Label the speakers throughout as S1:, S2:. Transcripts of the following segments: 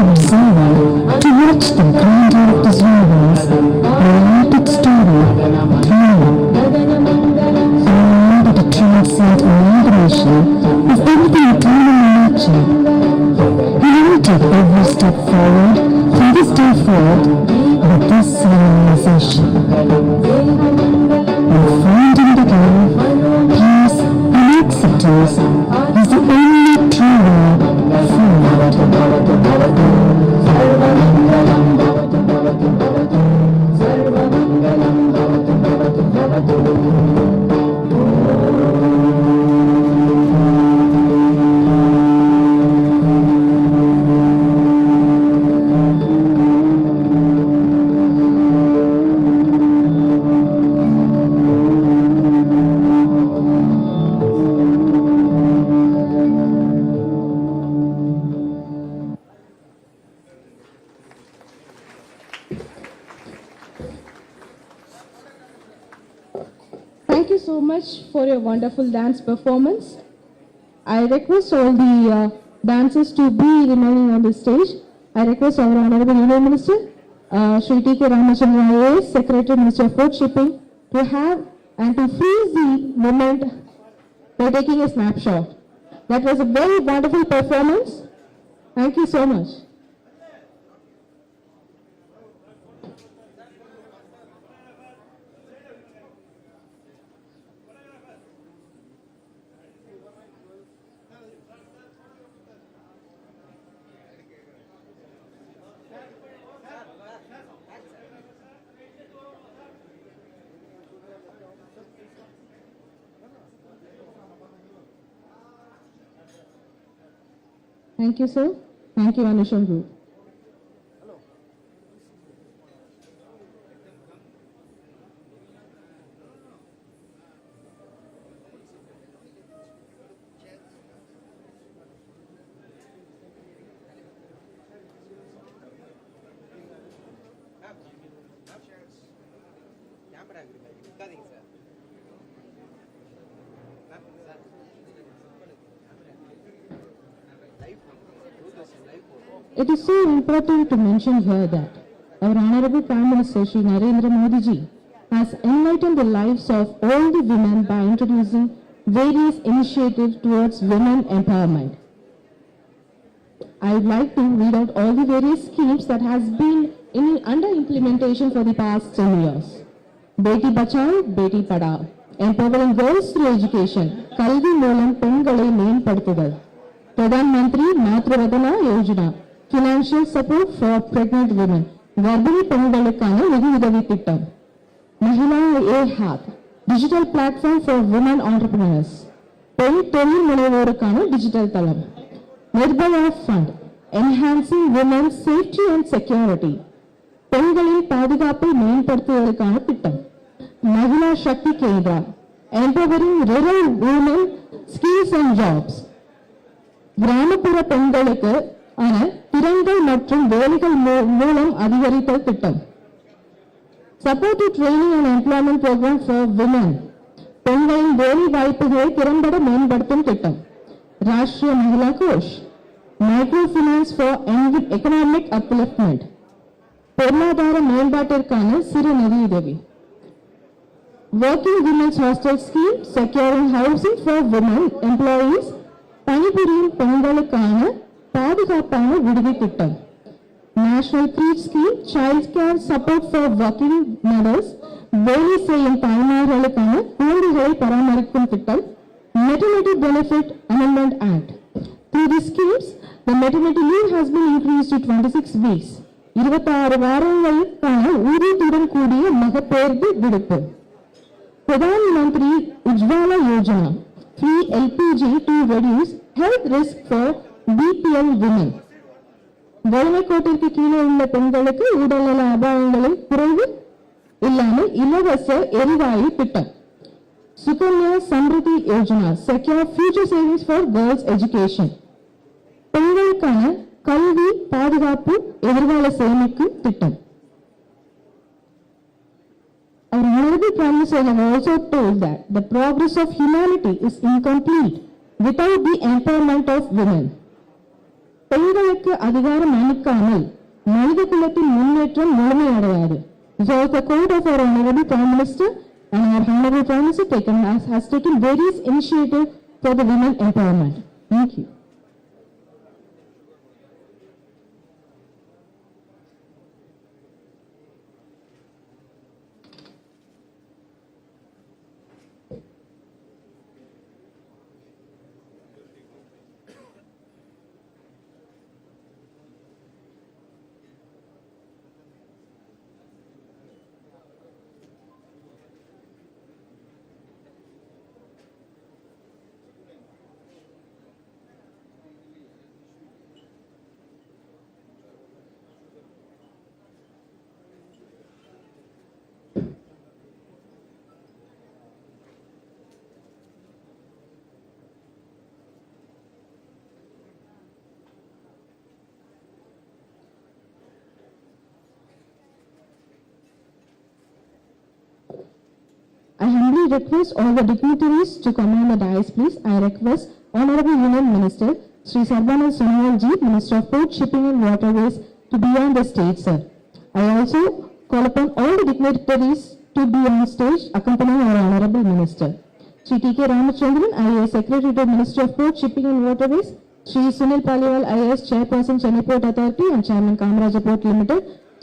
S1: observer to watch the grandeur of this universe, the epic story, time. All that the transcend imagination is everything eternal in nature. He will take every step forward from this day forward with this civilization. And finding the love, peace, and acceptance is the only true way forward.
S2: Thank you so much for your wonderful dance performance. I request all the dancers to be remaining on the stage. I request our Honorable Union Minister, Shri T.K. Ramachandran IAS, Secretary Minister of Road Shipping, to have and to freeze the moment by taking a snapshot. That was a very wonderful performance. Thank you so much. Thank you, sir. Thank you, Anushan Group. It is so important to mention here that our Honorable Prime Minister Shri Narendra Modi ji has enlightened the lives of all the women by introducing various initiatives towards women empowerment. I would like to read out all the various schemes that has been under implementation for the past 10 years. Beti Bachao, Beti Padhao, empowering girls through education, Kalvi Moolam Pengalai Meenpaduthugal, Pradhan Mantri Matruvadana Yojana, financial support for pregnant women, Garbhini Pengalukana Nidhi Udavi Tittam, Mahila E-Hath, digital platform for women entrepreneurs, Pen Tomil Munevorukana digital Talam, Nirbhaya Fund, enhancing women's safety and security, Pengalin Padhigappai Meenpaduthuvalukana Tittam, Nari Shakti Kendra, empowering rural women skills and jobs, Gramapura Pengalukku திறன்கள் மற்றும் வேலைகள் மூலம் அதிகரித்தல் திட்டம். Supported training and employment program for women. பெண்களின் வேலை வாய்ப்புகளை திறம்பட மேம்படுத்தும் திட்டம். Rashtriya Mahila Ghosh. Microfinance for economic upliftment. பொருளாதார மேம்பாட்டிற்கான சிறு நிதியுதவி. Working Women's Hostel Scheme, securing housing for women employees. பணிபுரியும் பெண்களுக்கான பாதுகாப்பான விடுதி திட்டம். National Creed Scheme, Child Care Support for Working Mothers, வேலை செய்யும் தாய்மார்களுக்கான குழந்தைகளை பராமரிக்கும் திட்டம். Maternity Benefit Amendment Act. Through these schemes, the maternity leave has been increased to 26 weeks. 26 வாரங்களுக்கான ஊதியத்துடன் கூடிய மகப்பேறு விடுப்பு. Pradhan Mantri Ujjwala Yojana, free LPG to reduce health risk for BPL women. வறுமை கோட்டிற்கு கீழே உள்ள பெண்களுக்கு உடல்நல அபாயங்களில் குறைவு இல்லாமல் இலவச எரிவாயு திட்டம். Sukanya Samriddhi Yojana, secure future savings for girls education. பெண்களுக்கான கல்வி பாதுகாப்பு எதிர்கால சேமிக்கும் திட்டம். Our Honorable Prime Minister has also told that the progress of humanity is incomplete without the empowerment of women. பெண்களுக்கு அதிகாரம் அளிக்காமல் மனித குலத்தின் முன்னேற்றம் முழுமையடையாது. So the quote of our Honorable Prime Minister and our Honorable Prime Minister has taken various initiatives for the women empowerment. Thank you. I humbly request all the dignitaries to come on the dais, please. I request Honorable Union Minister Sri Sarbanand Sonowal Ji, Minister of Port, Shipping and Waterways, to be on the stage, sir. I also call upon all the dignitaries to be on stage accompanying our Honorable Minister. Sri T.K. Ramachandran, IAS Secretary to Ministry of Port, Shipping and Waterways, Sri Sunil Paliwal, IAS Chairperson, Chennai Port Authority and Chairman, Kamaraja Port Limited,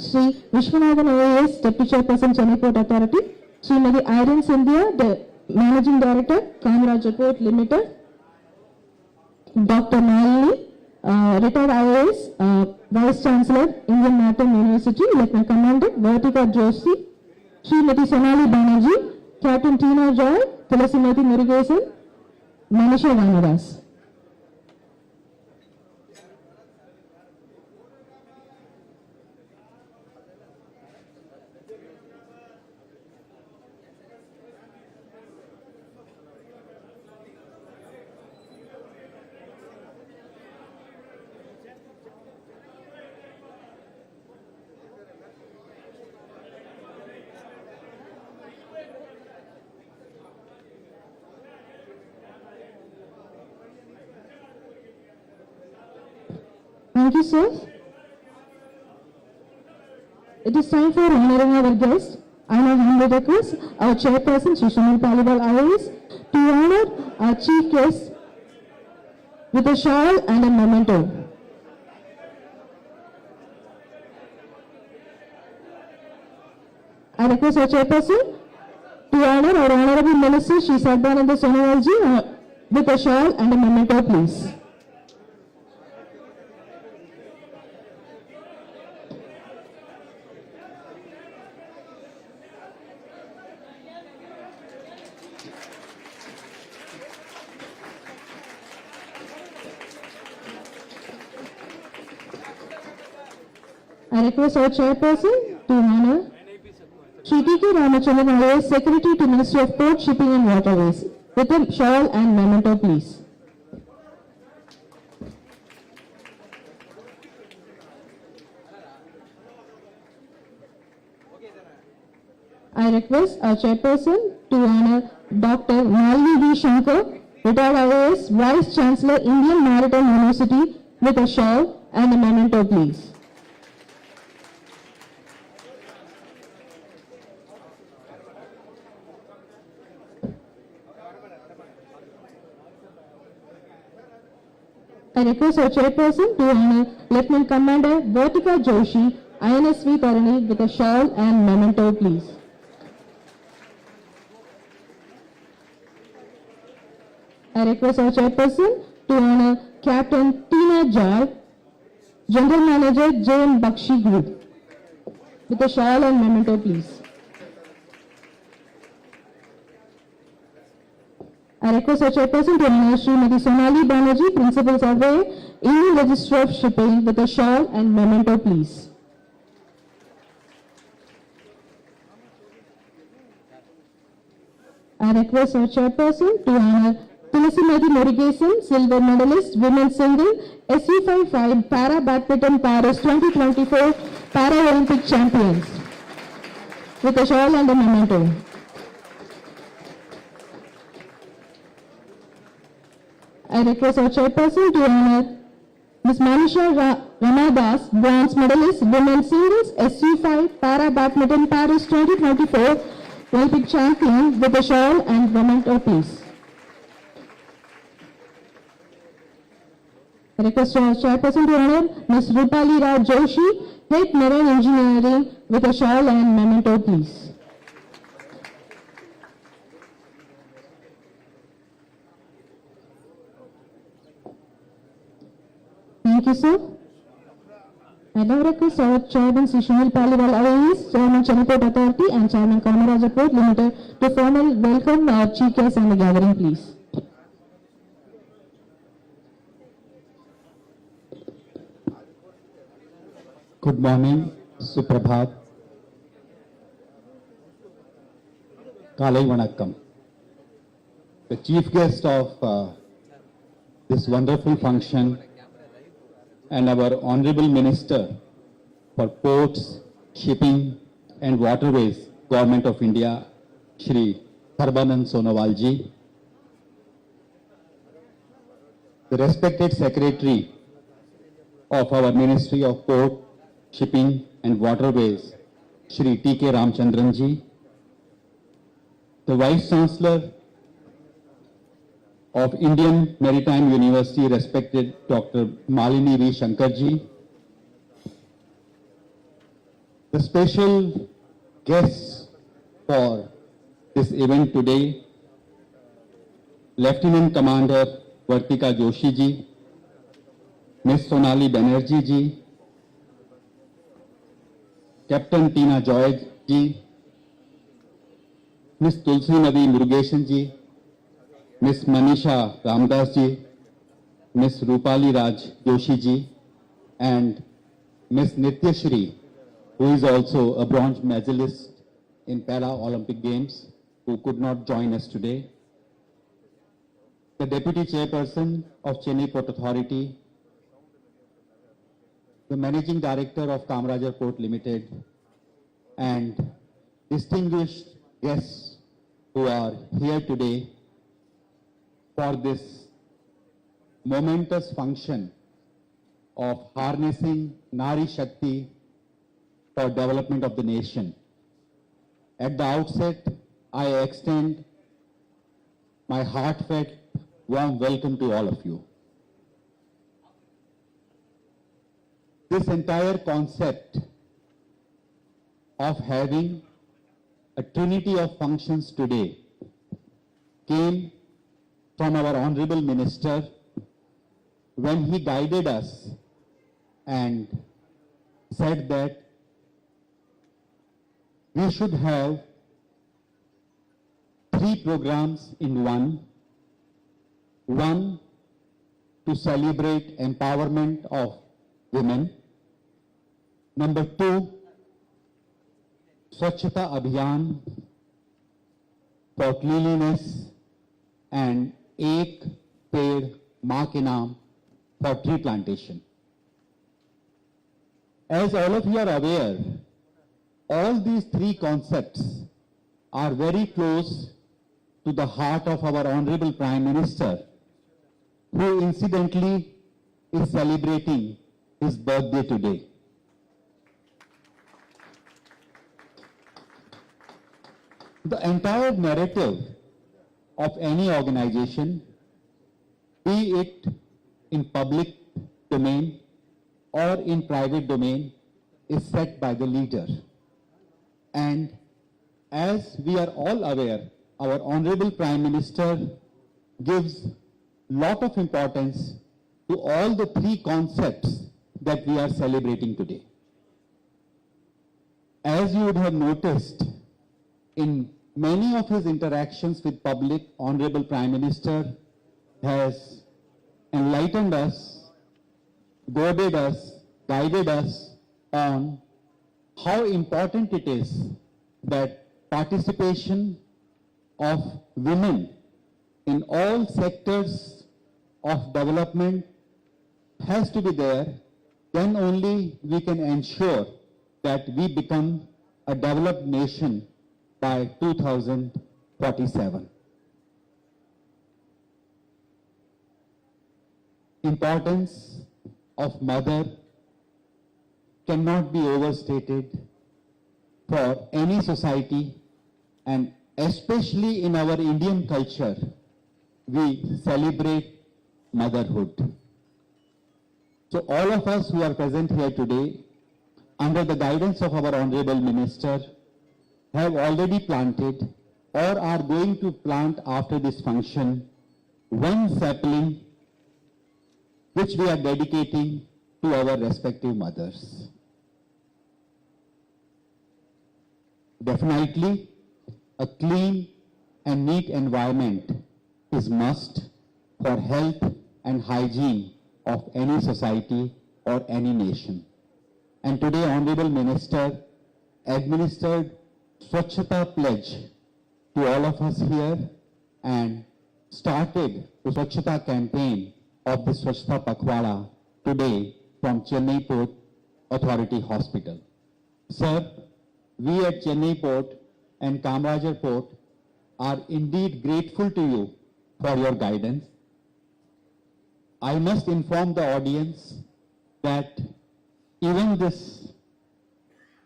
S2: Sri Vishwanathan, IAS Deputy Chairperson, Chennai Port Authority, Srimati Irene Sindhya, the Managing Director, Kamaraja Port Limited, Dr. Malini, retired IAS, Vice Chancellor, Indian Maritime University, Lieutenant Commander, Vartika Joshi, Srimati Sonali Banerjee, Captain Tina Joy, Felicity Murugesan, Manisha Vanadas. Thank you, sir. It is time for honoring our guest. I now humbly request our chairperson, Sri Sunil Paliwal, IAS, to honor our chief guest with a shawl and a memento. I request our chairperson to honor our Honorable Minister, Sri Sarbanand Sonowal Ji, with a shawl and a memento, please. I request our chairperson to honor Sri T.K. Ramachandran, IAS Secretary to Ministry of Port, Shipping and Waterways, with a shawl and memento, please. I request our chairperson to honor Dr. Malini Shankar, retired IAS Vice Chancellor, Indian Maritime University, with a shawl and a memento, please. I request our chairperson to honor Lieutenant Commander Vartika Joshi, INSV Tharani, with a shawl and memento, please. I request our chairperson to honor Captain Tina Joy, General Manager J.M. Bakshi Group, with a shawl and memento, please. I request our chairperson to honor Srimati Sonali Banerjee, Principal Surveyor, Indian Register of Shipping, with a shawl and memento, please. I request our chairperson to honor Felicity Murugesan, Silver Medalist, Women's Single, SC55 Para Badminton Paris 2024 Paralympic Champions, with a shawl and a memento. I request our chairperson to honor Ms. Manisha Ramadas, bronze medalist, women's singles, SU5, para badminton Paris 2024, Olympic champion with a shawl and memento piece. I request our chairperson to honor Ms. Rupali Raj Joshi, head marine engineering with a shawl and memento piece. Thank you, sir. I now request our Chairman Sri Sunil Paliwal IAS, Chairman Chennai Authority and Chairman Kamaraja Port Limited to formally welcome our chief guests and the gathering, please.
S3: Good morning, Suprabhat. Kalai Vanakkam. The chief guest of this wonderful function and our Honorable Minister for Ports, Shipping and Waterways, Government of India, Shri Sarbanand Sonowal ji. The respected Secretary of our Ministry of Port, Shipping and Waterways, Shri T.K. Ramchandran ji. The Vice Chancellor of Indian Maritime University, respected Dr. Malini Shankar ji. The special guests for this event today, Lieutenant Commander Vartika Joshi ji, Ms. Sonali Banerjee ji, Captain Tina Joy ji, Ms. Tulsi Nadi Murugeshan ji, Ms. Manisha Ramdas ji, Ms. Rupali Raj Joshi ji, and Ms. Nityashri, who is also a bronze medalist in Paralympic Games, who could not join us today. The Deputy Chairperson of Chennai Port Authority, the Managing Director of Kamarajar Port Limited, and distinguished guests who are here today for this momentous function of harnessing Nari Shakti for development of the nation. At the outset, I extend my heartfelt warm welcome to all of you. This entire concept of having a trinity of functions today came from our Honorable Minister when he guided us and said that we should have 3 programs in one. One, to celebrate empowerment of women. Number 2, Swachhata Abhiyan for cleanliness, and Ek Ped Maa Ke Naam for tree plantation. As all of you are aware, all these 3 concepts are very close to the heart of our Honorable Prime Minister, who incidentally is celebrating his birthday today. The entire narrative of any organization, be it in public domain or in private domain, is set by the leader. And as we are all aware, our Honorable Prime Minister gives lot of importance to all the 3 concepts that we are celebrating today. As you would have noticed, in many of his interactions with public, Honorable Prime Minister has enlightened us, goaded us, guided us on how important it is that participation of women in all sectors of development has to be there. Then only we can ensure that we become a developed nation by 2047. Importance of mother cannot be overstated for any society, and especially in our Indian culture, we celebrate motherhood. So all of us who are present here today, under the guidance of our Honorable Minister, have already planted or are going to plant after this function one sapling which we are dedicating to our respective mothers. Definitely, a clean and neat environment is must for health and hygiene of any society or any nation. And today, Honorable Minister administered Swachhata Pledge to all of us here and started the Swachhata campaign of the Swachhata Pakhwada today from Chennai Port Authority Hospital. Sir, we at Chennai Port and Kamarajar Port are indeed grateful to you for your guidance. I must inform the audience that even this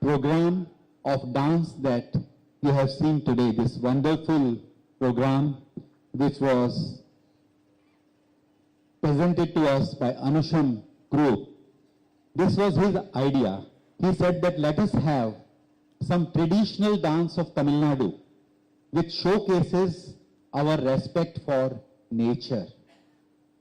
S3: program of dance that you have seen today, this wonderful program which was presented to us by Anusham Group, this was his idea. He said that let us have some traditional dance of Tamil Nadu which showcases our respect for nature.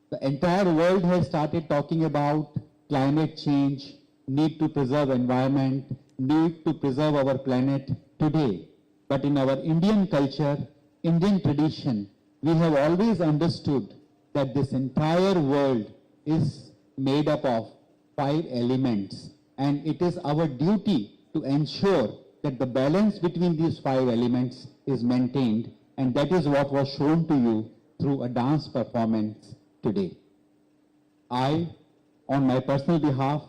S3: The entire world has started talking about climate change, need to preserve environment, need to preserve our planet today. But in our Indian culture, Indian tradition, we have always understood that this entire world is made up of 5 elements, and it is our duty to ensure that the balance between these 5 elements is maintained, and that is what was shown to you through a dance performance today. I, on my personal behalf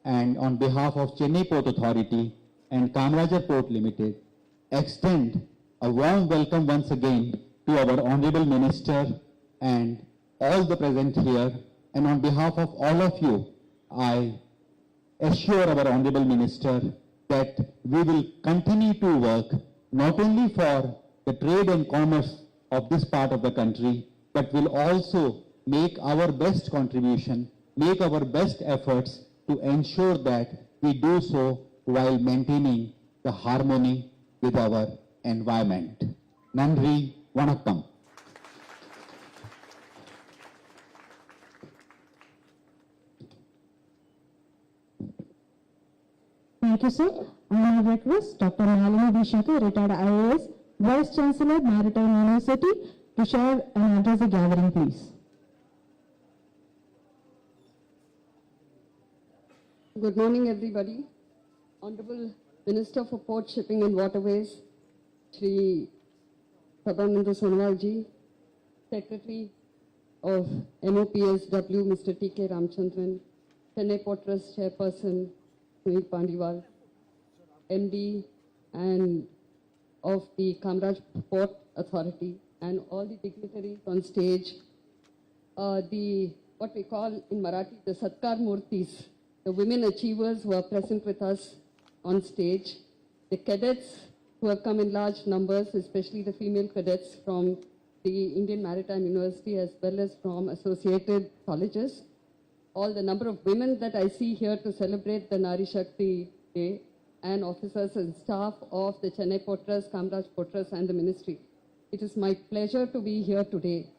S3: and on behalf of Chennai Port Authority and Kamarajar Port Limited, extend a warm welcome once again to our Honorable Minister and all the present here. And on behalf of all of you, I assure our Honorable Minister that we will continue to work not only for the trade and commerce of this part of the country, but will also make our best contribution, make our best efforts to ensure that we do so while maintaining the harmony with our environment. Nandri, Vanakkam.
S2: Thank you, sir. I now request Dr. Malini Shankar, retired IAS, Vice Chancellor, Maritime University, to share and address the gathering, please.
S4: Good morning, everybody. Honorable Minister for Port, Shipping and Waterways, Shri Prabhananda Sonowalji, Secretary of MOPSW, Mr. T.K. Ramchandran, Chennai Port Trust Chairperson, Sunil Pandiwal, MD and of the Kamraj Port Authority, and all the dignitaries on stage, what we call in Marathi, the Satkar Murtis, the women achievers who are present with us on stage, the cadets who have come in large numbers, especially the female cadets from the Indian Maritime University as well as from associated colleges, all the number of women that I see here to celebrate the Nari Shakti Day, and officers and staff of the Chennai Port Trust, Kamraj Port Trust and the Ministry. It is my pleasure to be here today.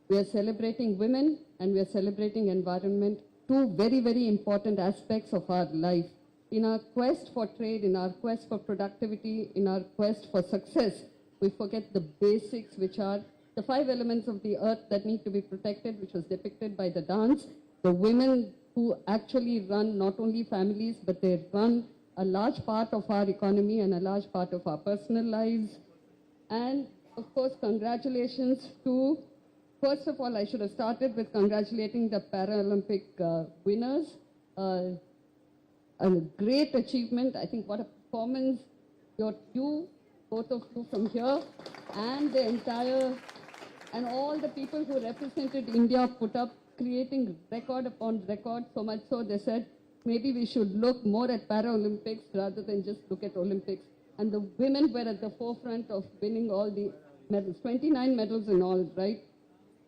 S4: We are celebrating women and we are celebrating environment, two very, very important aspects of our life. In our quest for trade, in our quest for productivity, in our quest for success, we forget the basics, which are the 5 elements of the earth that need to be protected, which was depicted by the dance. The women who actually run not only families, but they run a large part of our economy and a large part of our personal lives. And of course, congratulations to, first of all, I should have started with congratulating the Paralympic winners. A great achievement. I think what a performance. Both of you from here, and the entire, and all the people who represented India put up creating record upon record, so much so they said maybe we should look more at Paralympics rather than just look at Olympics. And the women were at the forefront of winning all the medals, 29 medals in all, right?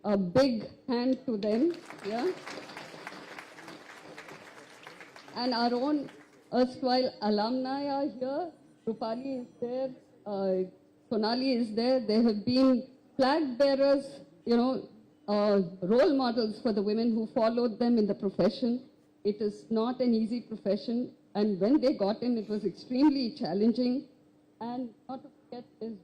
S4: A big hand to them, yeah? And our own erstwhile alumni are here. Rupali is there, Sonali is there. They have been flag bearers, role models for the women who followed them in the profession. It is not an easy profession, and when they got in, it was extremely challenging. And not to forget is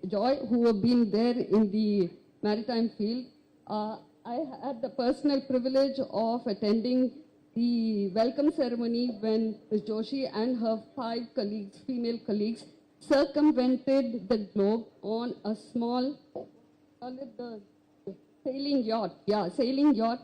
S4: Joy, who have been there in the maritime field. I had the personal privilege of attending the welcome ceremony when Ms. Joshi and her 5 colleagues, female colleagues, circumvented the globe on a small, sailing yacht. Yeah, sailing yacht.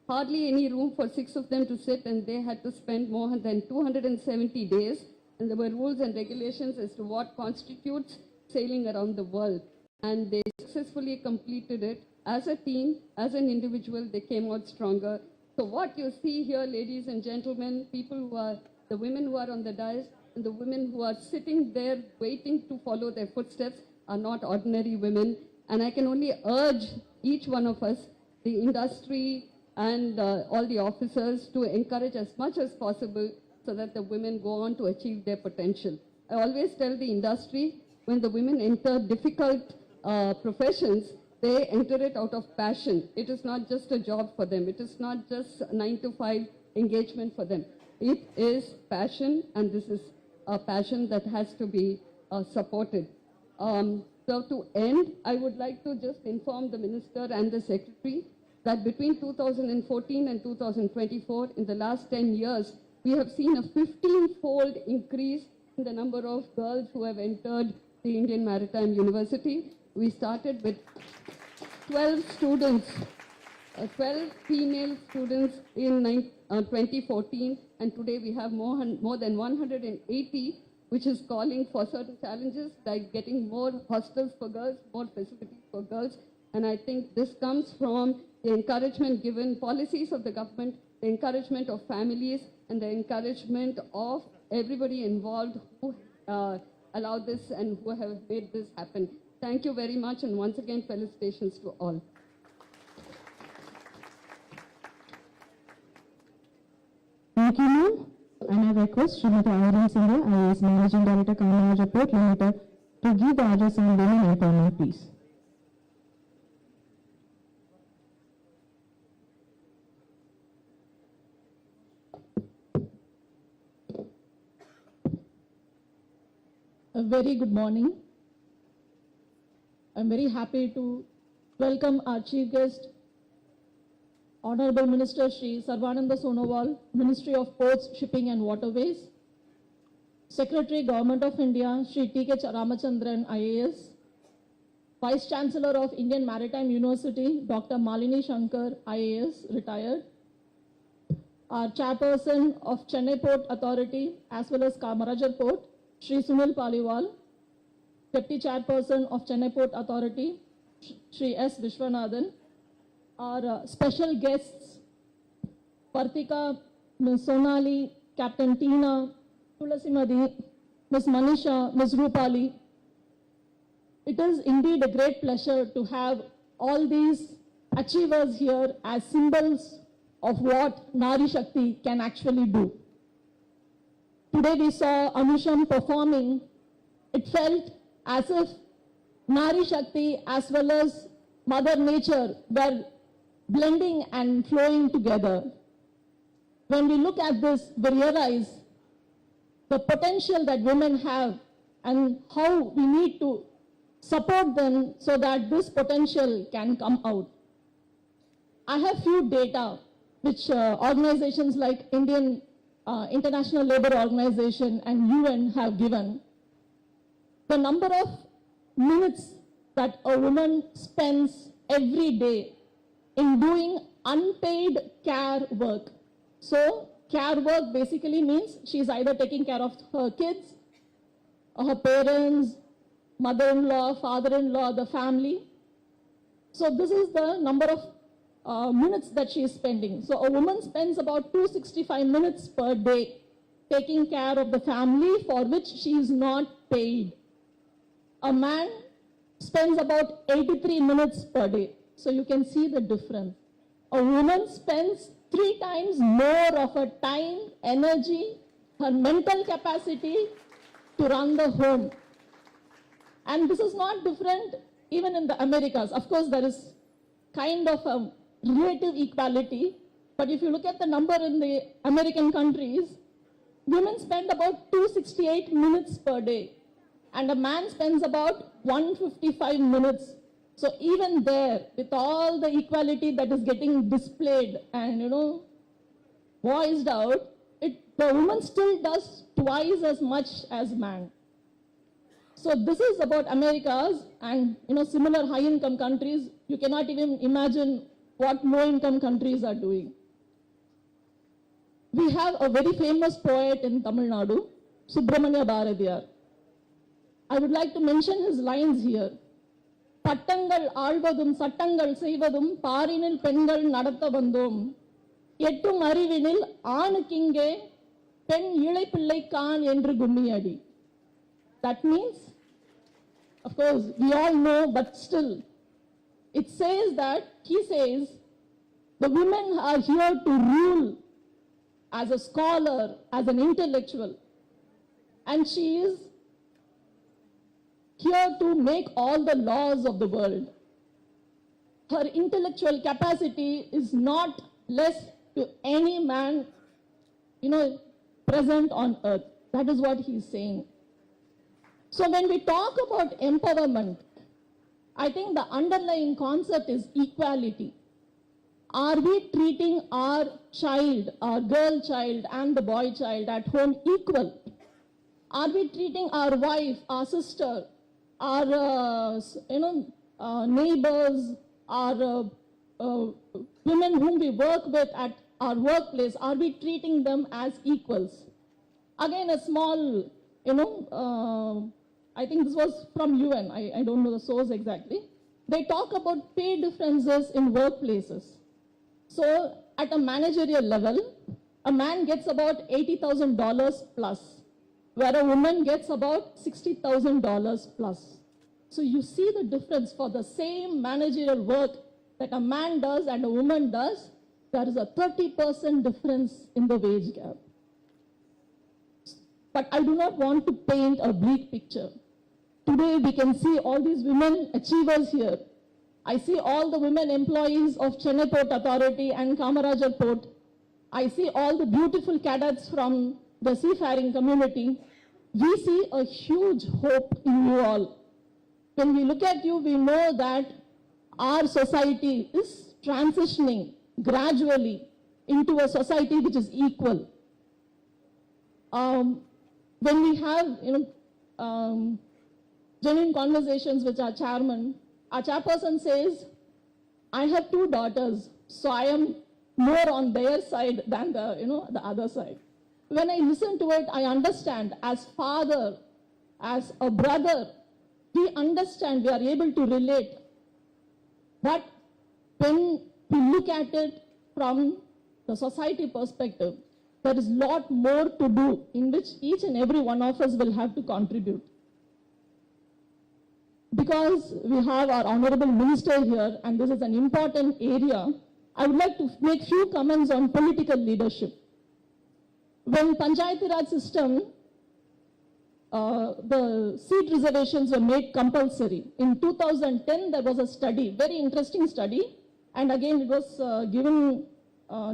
S4: Hardly any room for 6 of them to sit, and they had to spend more than 270 days. And there were rules and regulations as to what constitutes sailing around the world. And they successfully completed it. As a team, as an individual, they came out stronger. So what you see here, ladies and gentlemen, the women who are on the dais and the women who are sitting there waiting to follow their footsteps are not ordinary women. And I can only urge each one of us, the industry and all the officers, to encourage as much as possible so that the women go on to achieve their potential. I always tell the industry, when the women enter difficult professions, they enter it out of passion. It is not just a job for them. It is not just a 9-to-5 engagement for them. It is passion, and this is a passion that has to be supported. So to end, I would like to just inform the Minister and the Secretary that between 2014 and 2024, in the last 10 years, we have seen a 15-fold increase in the number of girls who have entered the Indian Maritime University. We started with 12 students, 12 female students in 2014, and today we have more than 180, which is calling for certain challenges like getting more hostels for girls, more facilities for girls. And I think this comes from the encouragement given, policies of the government, the encouragement of families, and the encouragement of everybody involved who allowed this and who have made this happen. Thank you very much, and once again, felicitations to all.
S2: Thank you, ma'am. And I request Srimati Irene Singh, IAS Managing Director, Keynote Port Limited, to give the address on women empowerment, please.
S5: A very good morning. I'm very happy to welcome our chief guest, Honorable Minister Shri Sarvananda Sonowal, Ministry of Ports, Shipping and Waterways, Secretary, Government of India, Shri T.K. Ramachandran, IAS, Vice Chancellor of Indian Maritime University, Dr. Malini Shankar, IAS, retired, our Chairperson of Chennai Port Authority, as well as Kamarajar Port, Shri Sunil Paliwal, Deputy Chairperson of Chennai Port Authority, Shri S. Vishwanathan, our special guests, Vartika, Ms. Sonali, Captain Tina, Tulasimadi, Ms. Manisha, Ms. Rupali. It is indeed a great pleasure to have all these achievers here as symbols of what Nari Shakti can actually do. Today we saw Anusham performing. It felt as if Nari Shakti as well as Mother Nature were blending and flowing together. When we look at this, we realize the potential that women have and how we need to support them so that this potential can come out. I have few data which organizations like International Labour Organization and UN have given. The number of minutes that a woman spends every day in doing unpaid care work. So care work basically means she's either taking care of her kids, or her parents, mother-in-law, father-in-law, the family. So this is the number of minutes that she is spending. So a woman spends about 265 minutes per day taking care of the family for which she is not paid. A man spends about 83 minutes per day. So you can see the difference. A woman spends 3 times more of her time, energy, her mental capacity to run the home. And this is not different even in the Americas. Of course, there is kind of a relative equality, but if you look at the number in the American countries, women spend about 268 minutes per day, and a man spends about 155 minutes. So even there, with all the equality that is getting displayed and, voiced out, the woman still does twice as much as man. So this is about Americas and, similar high-income countries. You cannot even imagine what low-income countries are doing. We have a very famous poet in Tamil Nadu, Subramanya Bharatiyar. I would like to mention his lines here. பட்டங்கள் ஆழ்வதும் சட்டங்கள் செய்வதும் பாரினில் பெண்கள் நடத்த வந்தோம் எட்டும் அறிவினில் ஆணுக்கிங்கே பெண் இளைப்பிள்ளைக்கான் என்று கும்மியடி. That means, of course, we all know, but still, it says that, he says, the women are here to rule as a scholar, as an intellectual, and she is here to make all the laws of the world. Her intellectual capacity is not less to any man, present on earth. That is what he is saying. So when we talk about empowerment, I think the underlying concept is equality. Are we treating our child, our girl child and the boy child at home equal? Are we treating our wife, our sister, our neighbors, our women whom we work with at our workplace, are we treating them as equals? Again, a small, I think this was from UN, I don't know the source exactly. They talk about pay differences in workplaces. So at a managerial level, a man gets about $80,000 plus, where a woman gets about $60,000 plus. So you see the difference. For the same managerial work that a man does and a woman does, there is a 30% difference in the wage gap. But I do not want to paint a bleak picture. Today we can see all these women achievers here. I see all the women employees of Chennai Port Authority and Kamarajar Port. I see all the beautiful cadets from the seafaring community. We see a huge hope in you all. When we look at you, we know that our society is transitioning gradually into a society which is equal. When we have, genuine conversations with our chairperson says, I have 2 daughters, so I am more on their side than the other side. When I listen to it, I understand. As father, as a brother, we understand, we are able to relate. But when we look at it from the society perspective, there is a lot more to do in which each and every one of us will have to contribute. Because we have our Honorable Minister here, and this is an important area, I would like to make few comments on political leadership. When Panchayati Raj system, the seat reservations were made compulsory. In 2010, there was a study, very interesting study, and again it was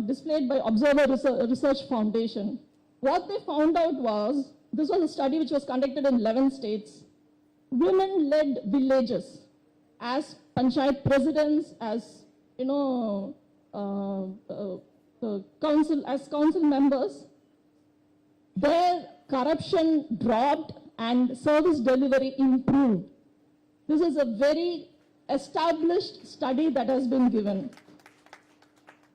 S5: displayed by Observer Research Foundation. What they found out was, this was a study which was conducted in 11 states. Women-led villages, as panchayat presidents, as council members, their corruption dropped and service delivery improved. This is a very established study that has been given.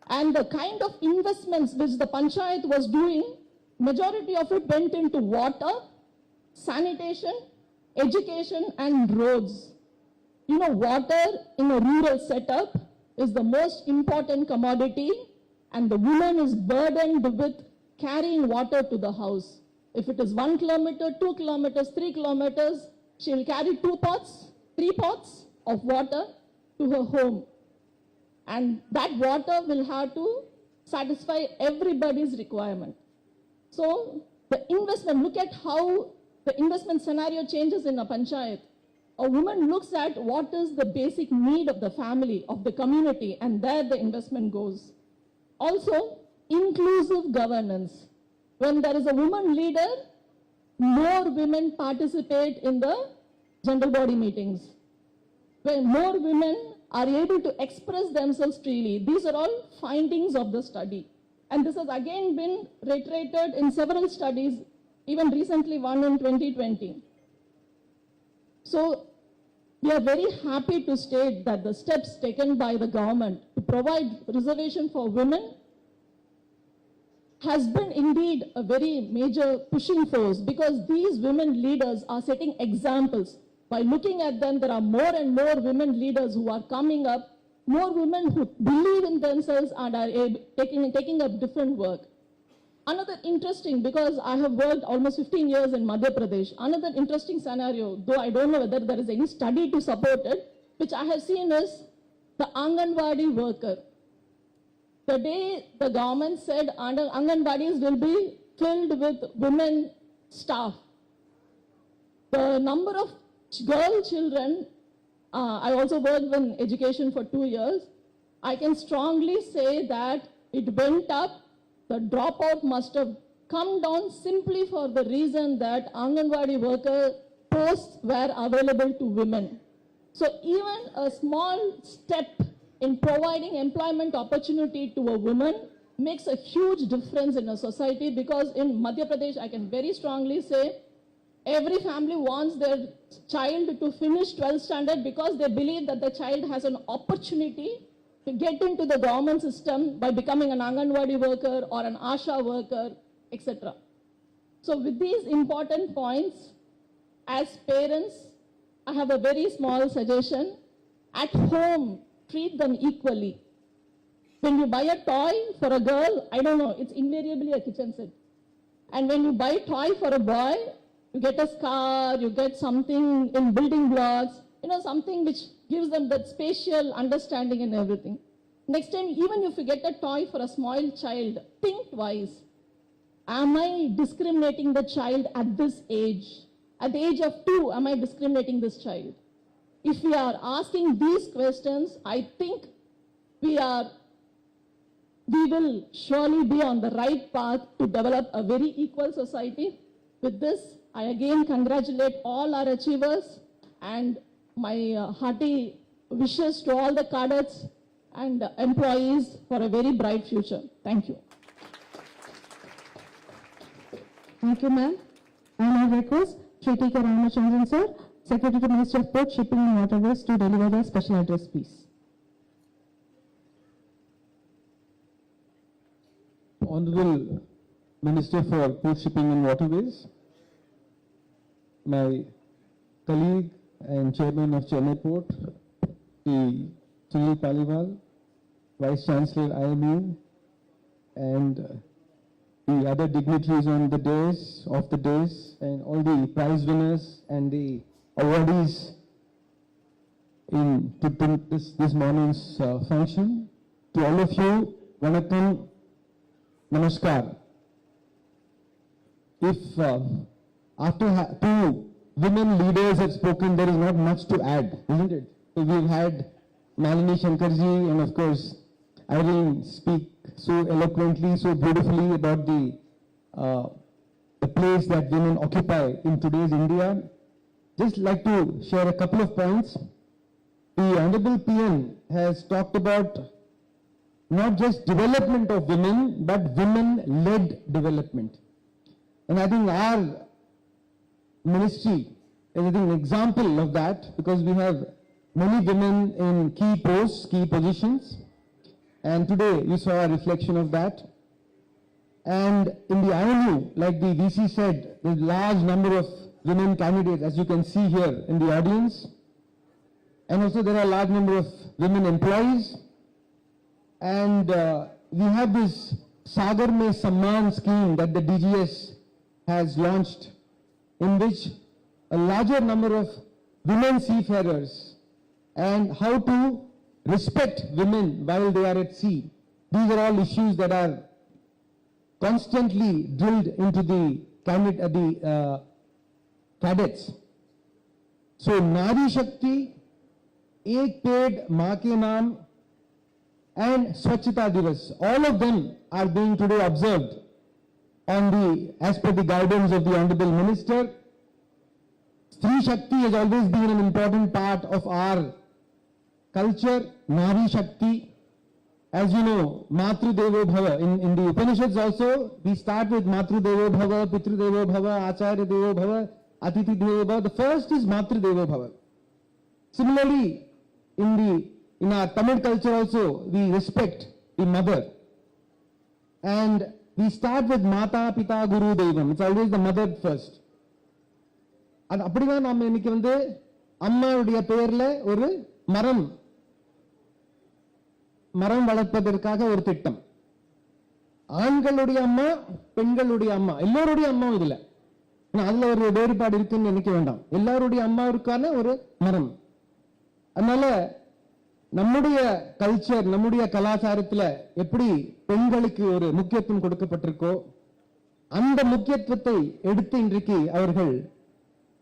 S5: And the kind of investments which the panchayat was doing, majority of it went into water, sanitation, education and roads. water in a rural setup is the most important commodity, and the woman is burdened with carrying water to the house. If it is 1 kilometer, 2 kilometers, 3 kilometers, she will carry 2 pots, 3 pots of water to her home. And that water will have to satisfy everybody's requirement. So the investment, look at how the investment scenario changes in a panchayat. A woman looks at what is the basic need of the family, of the community, and there the investment goes. Also, inclusive governance. When there is a woman leader, more women participate in the general body meetings. When more women are able to express themselves freely. These are all findings of the study. And this has again been reiterated in several studies, even recently one in 2020. So we are very happy to state that the steps taken by the government to provide reservation for women has been indeed a very major pushing force, because these women leaders are setting examples. By looking at them, there are more and more women leaders who are coming up, more women who believe in themselves and are taking up different work. Another interesting, because I have worked almost 15 years in Madhya Pradesh, another interesting scenario, though I don't know whether there is any study to support it, which I have seen is the Anganwadi worker. The day the government said Anganwadis will be filled with women staff, the number of girl children, I also worked in education for 2 years, I can strongly say that it went up. The dropout must have come down simply for the reason that Anganwadi worker posts were available to women. So even a small step in providing employment opportunity to a woman makes a huge difference in a society, because in Madhya Pradesh, I can very strongly say, every family wants their child to finish 12th standard because they believe that the child has an opportunity to get into the government system by becoming an Anganwadi worker or an Asha worker, etc. So with these important points, as parents, I have a very small suggestion. At home, treat them equally. When you buy a toy for a girl, I don't know, it's invariably a kitchen set. And when you buy a toy for a boy, you get a scar, you get something in building blocks, something which gives them that spatial understanding and everything. Next time, even if you get a toy for a small child, think twice. Am I discriminating the child at this age? At the age of 2, am I discriminating this child? If we are asking these questions, I think we will surely be on the right path to develop a very equal society. With this, I again congratulate all our achievers and my hearty wishes to all the cadets and employees for a very bright future. Thank you.
S2: Thank you, ma'am. I now request Shri T.K. Ramachandran, sir, Secretary to Ministry of Port, Shipping and Waterways, to deliver the special address, please.
S3: Honorable Minister for Port, Shipping and Waterways, my colleague and Chairman of Chennai Port, the Sunil Paliwal, Vice Chancellor IMU, and the other dignitaries on the days, and all the prize winners and the awardees in this morning's function. To all of you, Vanakkam, Namaskar. If after 2 women leaders have spoken, there is not much to add, isn't it? So we've had Malini Shankarji, and of course, I will speak so eloquently, so beautifully about the place that women occupy in today's India. Just like to share a couple of points. The Honorable PM has talked about not just development of women, but women-led development. And I think our ministry is an example of that, because we have many women in key posts, key positions. And today you saw a reflection of that. And in the IMU, like the VC said, there's a large number of women candidates, as you can see here in the audience.
S6: And also there are a large number of women employees. And we have this Sagar Mein Samman scheme that the DGS has launched, in which a larger number of women seafarers and how to respect women while they are at sea. These are all issues that are constantly drilled into the cadets. So Nari Shakti, Ek Ped Maa Ke Naam, and Swachhata Divas, all of them are being today observed as per the guidance of the Honorable Minister. Stree Shakti has always been an important part of our culture. Nari Shakti, as you know, Matru Devo Bhava. In the Upanishads also, we start with Matru Devo Bhava, Pitru Devo Bhava, Acharya Devo Bhava, Atithi Devo Bhava. The first is Matru Devo Bhava. Similarly, in our Tamil culture also, we respect the mother. And we start with Mata, Pita, Guru, Devam. It's always the mother first. அது அப்படிதான் நாம இன்னைக்கு அம்மாவுடைய பெயர்ல ஒரு மரம் வளர்ப்பதற்காக ஒரு திட்டம். ஆண்களுடைய அம்மா, பெண்களுடைய அம்மா, எல்லோருடைய அம்மா இதுல. அதுல ஒரு வேறுபாடு இருக்குன்னு நினைக்க வேண்டாம். எல்லாருடைய அம்மாவுக்கான ஒரு மரம். அதனால நம்முடைய கல்ச்சர், நம்முடைய கலாச்சாரத்துல எப்படி பெண்களுக்கு ஒரு முக்கியத்துவம் கொடுக்கப்பட்டிருக்கோ அந்த முக்கியத்துவத்தை எடுத்து இன்றைக்கு அவர்கள்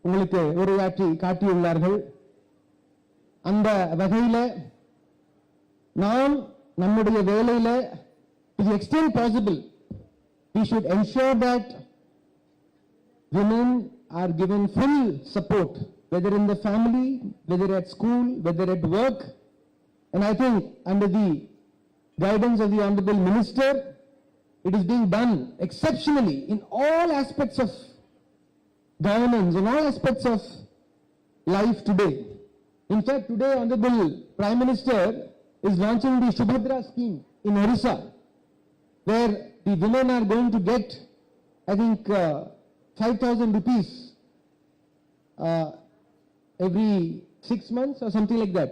S6: உங்களுக்கு உரையாற்றி காட்டியுள்ளார்கள். அந்த வகையில நாம் நம்முடைய வேலையில to the extent possible we should ensure that women are given full support, whether in the family, whether at school, whether at work. And I think under the guidance of the Honorable Minister, it is being done exceptionally in all aspects of governance, in all aspects of life today. In fact, today Honorable Prime Minister is launching the Subhadra scheme in Orissa, where the women are going to get, I think, 5,000 rupees every 6 months or something like that.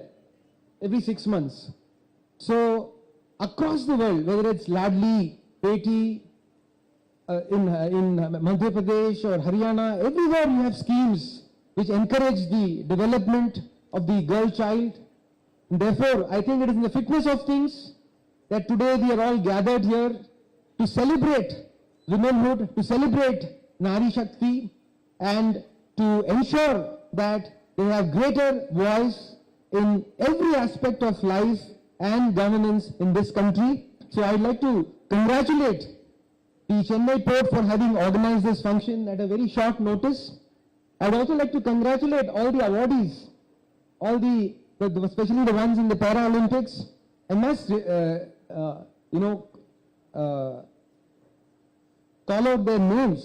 S6: Every 6 months. So across the world, whether it's Ladli, Beti, in Madhya Pradesh or Haryana, everywhere you have schemes which encourage the development of the girl child. And therefore, I think it is in the fitness of things that today we are all gathered here to celebrate womanhood, to celebrate Nari Shakti, and to ensure that they have greater voice in every aspect of life and governance in this country. So I'd like to congratulate the Chennai Port for having organized this function at a very short notice. I'd also like to congratulate all the awardees, all especially the ones in the Paralympics. I must, call out their names.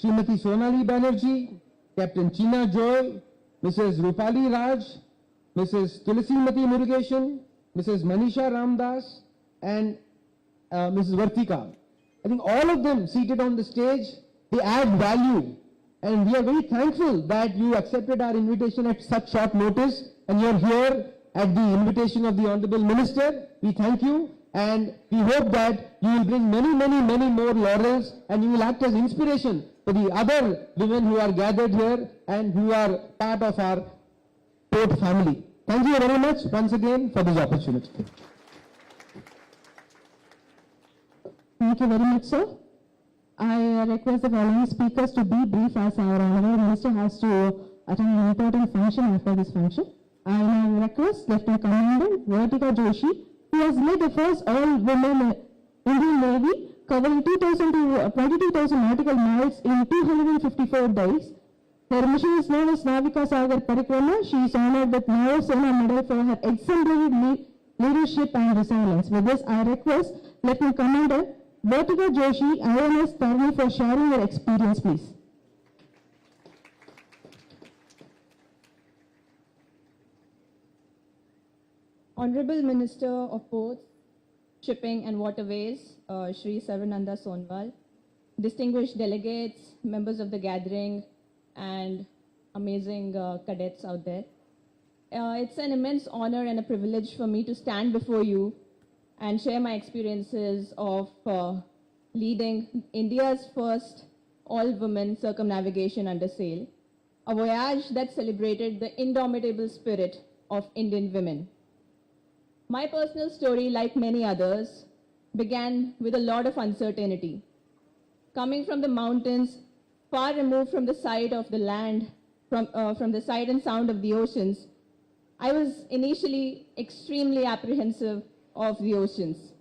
S6: Srimati Sonali Banerjee, Captain China Joy, Mrs. Rupali Raj, Mrs. Tulassimati Murugeshan, Mrs. Manisha Ramdas, and Mrs. Vartika. I think all of them seated on the stage, they add value. And we are very thankful that you accepted our invitation at such short notice and you're here at the invitation of the Honorable Minister. We thank you and we hope that you will bring many, many, many more laurels and you will act as inspiration for the other women who are gathered here and who are part of our port family. Thank you very much once again for this opportunity.
S2: Thank you very much, sir. I request the following speakers to be brief as our Honorable Minister has to attend an important function after this function. I now request Lieutenant Commander Vartika Joshi, who has led the first all-women Indian Navy covering 22,000 nautical miles in 254 days. Her mission is known as Navika Sagar Parikrama. She is honored with Naval Sena Medal for her exemplary leadership and resilience. With this, I request Lieutenant Commander Vartika Joshi, INS Tarni, for sharing her experience, please.
S7: Honorable Minister of Ports, Shipping and Waterways, Shri Sarvananda Sonwal, distinguished delegates, members of the gathering, and amazing cadets out there. It's an immense honor and a privilege for me to stand before you and share my experiences of leading India's first all-women circumnavigation under sail, a voyage that celebrated the indomitable spirit of Indian women. My personal story, like many others, began with a lot of uncertainty. Coming from the mountains, far removed from the sight of the land, from the sight and sound of the oceans, I was initially extremely apprehensive of the oceans.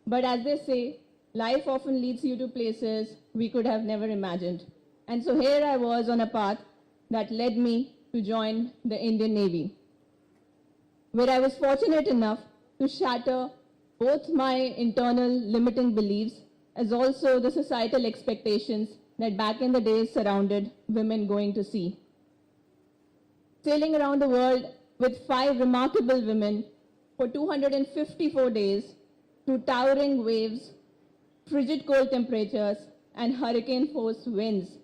S7: But as they say, life often leads you to places we could have never imagined. And so here I was on a path that led me to join the Indian Navy, where I was fortunate enough to shatter both my internal limiting beliefs as also the societal expectations that back in the days surrounded women going to sea. Sailing around the world with 5 remarkable women for 254 days through towering waves, frigid cold temperatures, and hurricane-force winds.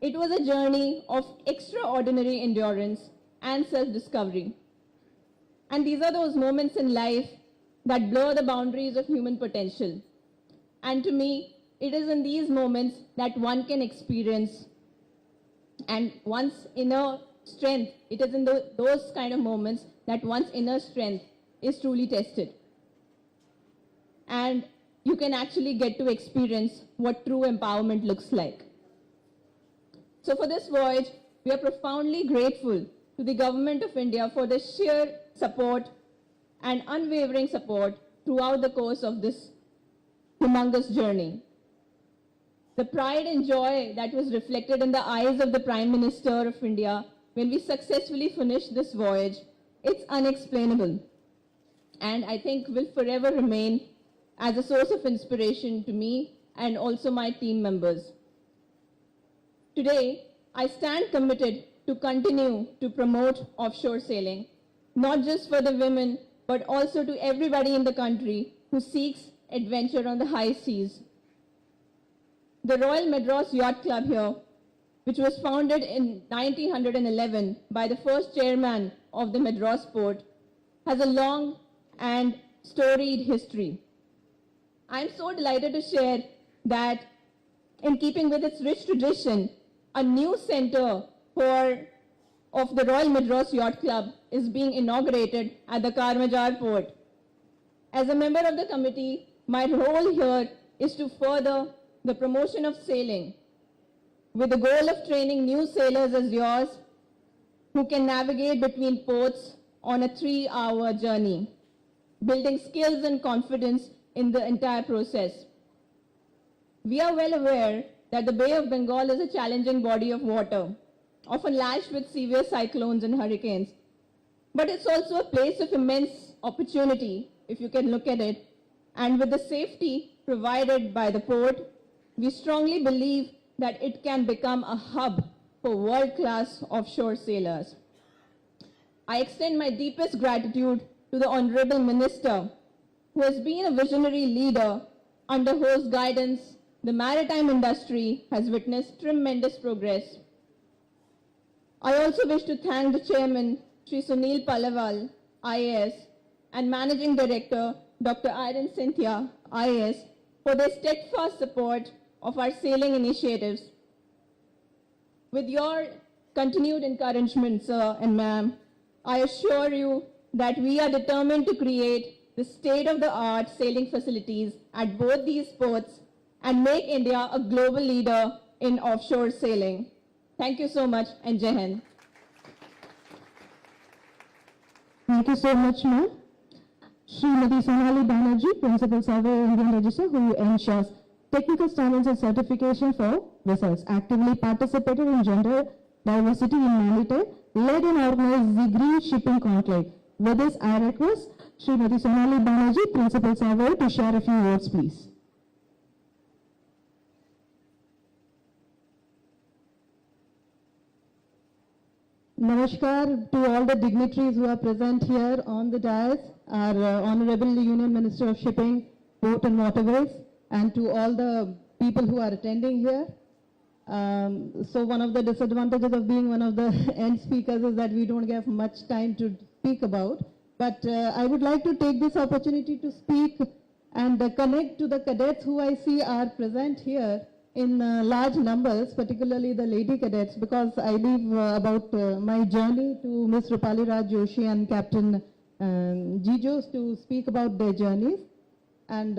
S7: It was a journey of extraordinary endurance and self-discovery. And these are those moments in life that blur the boundaries of human potential. And to me, it is in these moments that one can experience and one's inner strength, it is in those kind of moments that one's inner strength is truly tested. And you can actually get to experience what true empowerment looks like. So for this voyage, we are profoundly grateful to the Government of India for the sheer support and unwavering support throughout the course of this humongous journey. The pride and joy that was reflected in the eyes of the Prime Minister of India when we successfully finished this voyage, it's unexplainable. And I think will forever remain as a source of inspiration to me and also my team members. Today, I stand committed to continue to promote offshore sailing, not just for the women, but also to everybody in the country who seeks adventure on the high seas. The Royal Madras Yacht Club here, which was founded in 1911 by the first chairman of the Madras port, has a long and storied history. I'm so delighted to share that in keeping with its rich tradition, a new center of the Royal Madras Yacht Club is being inaugurated at the Karmajar port. As a member of the committee, my role here is to further the promotion of sailing with the goal of training new sailors as yours who can navigate between ports on a 3-hour journey, building skills and confidence in the entire process. We are well aware that the Bay of Bengal is a challenging body of water, often lashed with severe cyclones and hurricanes. But it's also a place of immense opportunity, if you can look at it. And with the safety provided by the port, we strongly believe that it can become a hub for world-class offshore sailors. I extend my deepest gratitude to the Honorable Minister, who has been a visionary leader under whose guidance the maritime industry has witnessed tremendous progress. I also wish to thank the Chairman, Sri Sunil Palaval, IAS, and Managing Director, Dr. Irene Cynthia, IAS, for their steadfast support of our sailing initiatives. With your continued encouragement, sir and ma'am, I assure you that we are determined to create the state-of-the-art sailing facilities at both these ports and make India a global leader in offshore sailing. Thank you so much, and Jai Hind.
S2: Thank you so much, ma'am. Srimati Sonali Banerjee, Principal Surveyor, Indian Register, who ensures technical standards and certification for vessels, actively participated in gender diversity in maritime, led and organized the Green Shipping Conclave. With this, I request Srimati Sonali Banerjee, Principal Surveyor, to share a few words, please.
S8: Namaskar to all the dignitaries who are present here on the dais, our Honorable Union Minister of Shipping, Port and Waterways, and to all the people who are attending here. So one of the disadvantages of being one of the end speakers is that we don't get much time to speak about. But I would like to take this opportunity to speak and connect to the cadets who I see are present here in large numbers, particularly the lady cadets, because I leave about my journey to Ms. Rupali Raj Joshi and Captain Jijos to speak about their journeys. And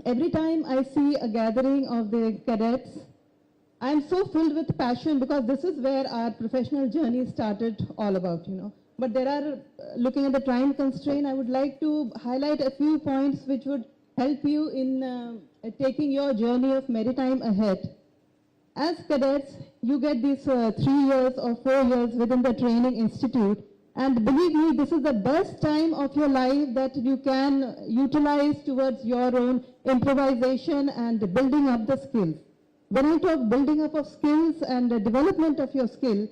S8: every time I see a gathering of the cadets, I'm so filled with passion because this is where our professional journey started all about, you know. But there are, looking at the time constraint, I would like to highlight a few points which would help you in taking your journey of maritime ahead. As cadets, you get these 3 years or 4 years within the training institute. And believe me, this is the best time of your life that you can utilize towards your own improvisation and building up the skills. When I talk building up of skills and development of your skill,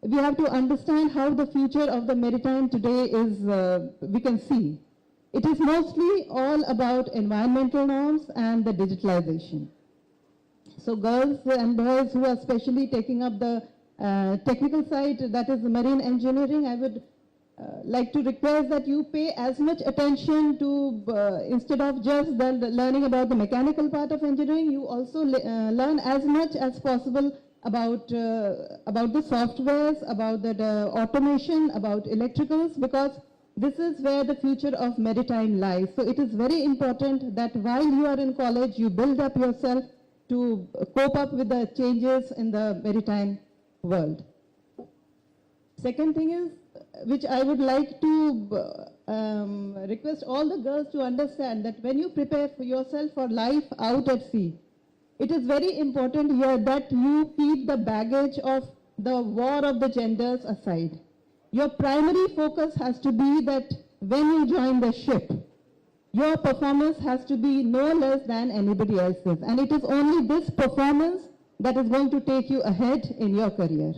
S8: we have to understand how the future of the maritime today is, we can see. It is mostly all about environmental norms and the digitalization. So girls and boys who are especially taking up the technical side, that is marine engineering, I would like to request that you pay as much attention to, instead of just learning about the mechanical part of engineering, you also learn as much as possible about the softwares, about the automation, about electricals, because this is where the future of maritime lies. So it is very important that while you are in college, you build up yourself to cope up with the changes in the maritime world. Second thing is, which I would like to request all the girls to understand, that when you prepare for yourself for life out at sea, it is very important here that you keep the baggage of the war of the genders aside. Your primary focus has to be that when you join the ship, your performance has to be no less than anybody else's. And it is only this performance that is going to take you ahead in your career.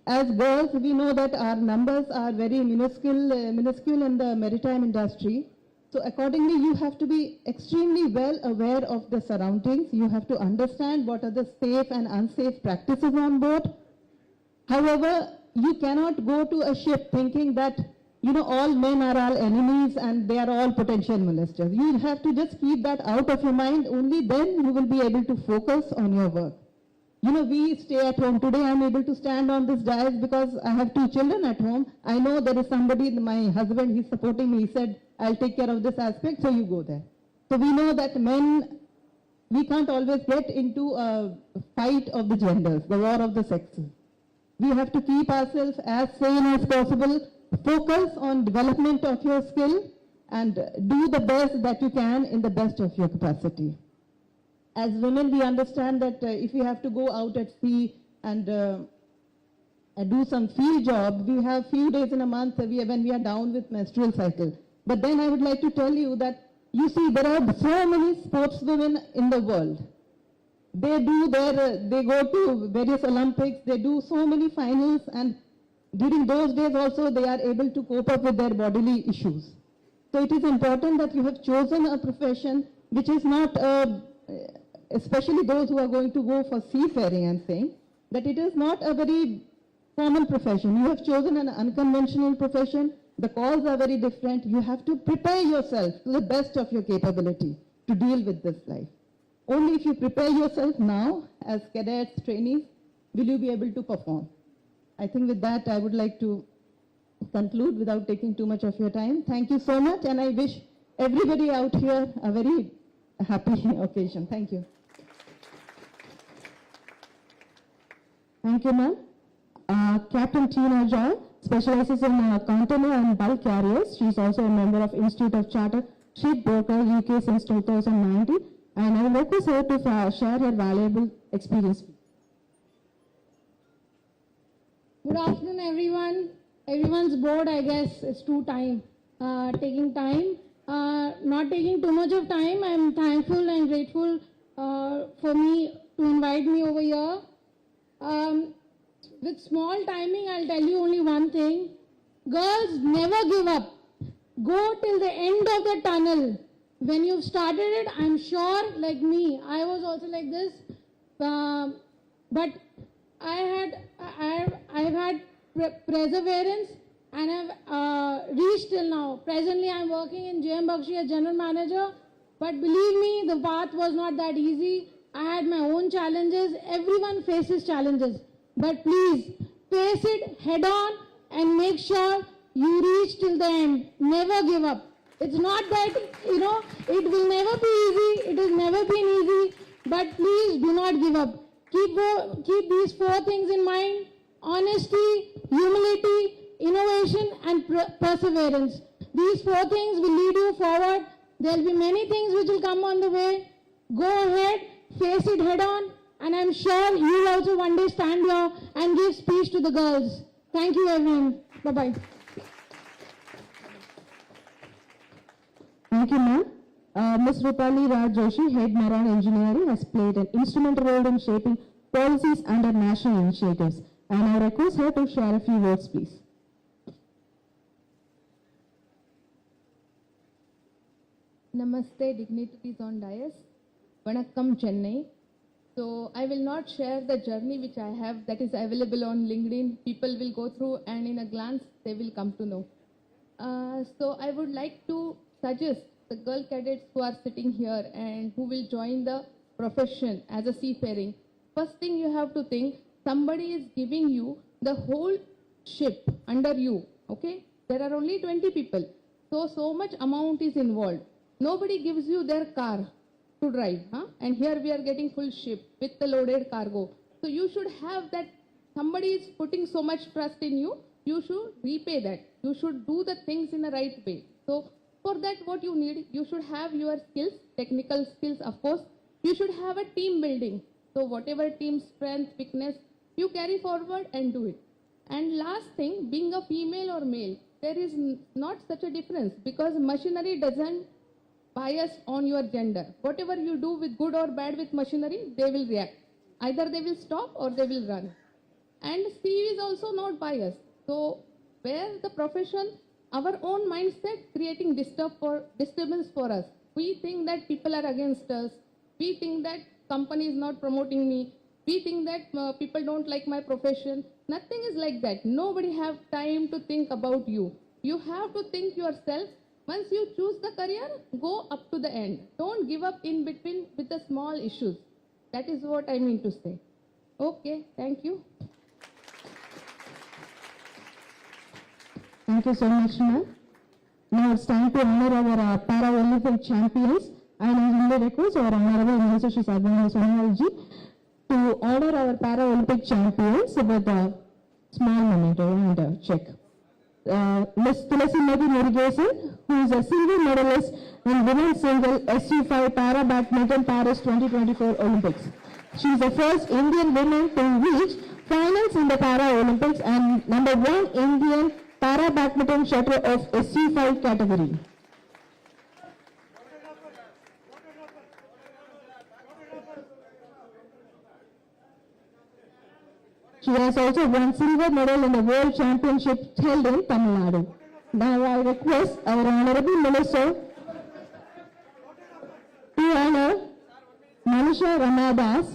S8: As girls, we know that our numbers are very minuscule in the maritime industry. So accordingly, you have to be extremely well aware of the surroundings. You have to understand what are the safe and unsafe practices on board. However, you cannot go to a ship thinking that, you know, all men are our enemies and they are all potential molesters. You have to just keep that out of your mind. Only then you will be able to focus on your work. You know, we stay at home. Today I'm able to stand on this dais because I have 2 children at home. I know there is somebody, my husband, he's supporting me. He said, I'll take care of this aspect, so you go there. So we know that men, we can't always get into a fight of the genders, the war of the sexes. We have to keep ourselves as sane as possible, focus on development of your skill, and do the best that you can in the best of your capacity. As women, we understand that if we have to go out at sea and do some field job, we have few days in a month when we are down with menstrual cycle. But then I would like to tell you that, you see, there are so many sportswomen in the world. They go to various Olympics, they do so many finals, and during those days also they are able to cope up with their bodily issues. So it is important that you have chosen a profession which is not, especially those who are going to go for seafaring, I'm saying, that it is not a very common profession. You have chosen an unconventional profession. The calls are very different. You have to prepare yourself to the best of your capability to deal with this life. Only if you prepare yourself now as cadets, trainees, will you be able to perform. I think with that, I would like to conclude without taking too much of your time. Thank you so much, and I wish everybody out here a very happy occasion. Thank you.
S2: Thank you, ma'am. Captain Tina Joy specializes in container and bulk carriers. She is also a member of Institute of Chartered Shipbrokers UK since 2019. And I will request her to share her valuable experience.
S9: Good afternoon, everyone. Everyone's bored, I guess. It's taking time. Not taking too much of time. I'm thankful and grateful for me to invite me over here. With small timing, I'll tell you only one thing. Girls, never give up. Go till the end of the tunnel. When you've started it, I'm sure, like me, I was also like this. but I've had perseverance and I've reached till now. Presently, I'm working in JM Bakshi as general manager, but believe me, the path was not that easy. I had my own challenges. Everyone faces challenges, but please face it head on and make sure you reach till the end. Never give up. It's not that, it will never be easy. It has never been easy, but please do not give up. Keep these 4 things in mind: honesty, humility, innovation, and perseverance. These 4 things will lead you forward. There will be many things which will come on the way. Go ahead, face it head on, and I'm sure you will also one day stand here and give speech to the girls. Thank you, everyone. Bye-bye.
S2: Thank you, ma'am. Ms. Rupali Raj Joshi, Head Marine Engineering, has played an instrumental role in shaping policies under national initiatives. And I request her to share a few words, please.
S10: Namaste, dignitaries on dais. Vanakkam, Chennai. So I will not share the journey which I have that is available on LinkedIn. People will go through and in a glance they will come to know. So I would like to suggest the girl cadets who are sitting here and who will join the profession as a seafaring. First thing you have to think, somebody is giving you the whole ship under you, okay? There are only 20 people. So much amount is involved. Nobody gives you their car to drive, huh? And here we are getting full ship with the loaded cargo. So you should have that, somebody is putting so much trust in you, you should repay that. You should do the things in the right way. So for that, what you need, you should have your skills, technical skills, of course. You should have a team building. So whatever team strength, weakness, you carry forward and do it. And last thing, being a female or male, there is not such a difference because machinery doesn't bias on your gender. Whatever you do with good or bad with machinery, they will react. Either they will stop or they will run. And sea is also not biased. So where the profession, our own mindset creating disturbance for us. We think that people are against us. We think that company is not promoting me. We think that people don't like my profession. Nothing is like that. Nobody have time to think about you. You have to think yourself. Once you choose the career, go up to the end. Don't give up in between with the small issues. That is what I mean to say. Okay, thank you.
S2: Thank you so much, ma'am. Now it's time to honor our Paralympic champions. And I humbly request our Honorable Minister Shri Sarvananda Sonowal ji to honor our Paralympic champions with a small memento and a check. Ms. Tulsimati Murugesan, who is a silver medalist in women's single SU5 Para Badminton Paris 2024 Olympics. She is the first Indian woman to reach finals in the Para Olympics and #1 Indian Para Badminton shuttle of SU5 category. She has also won silver medal in the World Championship held in Tamil Nadu. Now I request our Honorable Minister to honor Manisha Ramadas.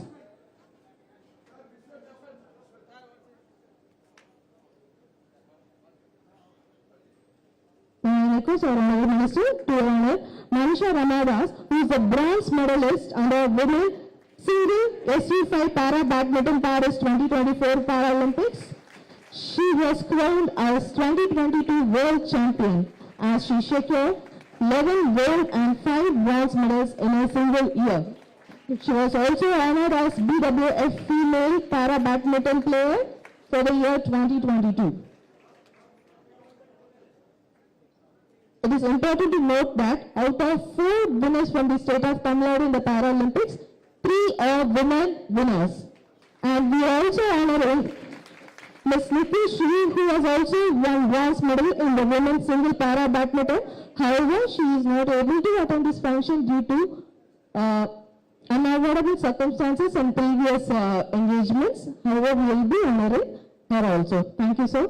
S2: Now I request our Honorable Minister to honor Manisha Ramadas, who is the bronze medalist under women single SU5 Para Badminton Paris 2024 Paralympics. She was crowned as 2022 World Champion as she secured 11 gold and 5 bronze medals in a single year. She was also honored as BWF Female Para Badminton Player for the year 2022. It is important to note that out of 4 winners from the state of Tamil Nadu in the Paralympics, 3 are women winners. And we also honor Ms. Niti Shri, who has also won bronze medal in the women's single para badminton. However, she is not able to attend this function due to unavoidable circumstances and previous engagements. However, we will be honoring her also. Thank you, sir.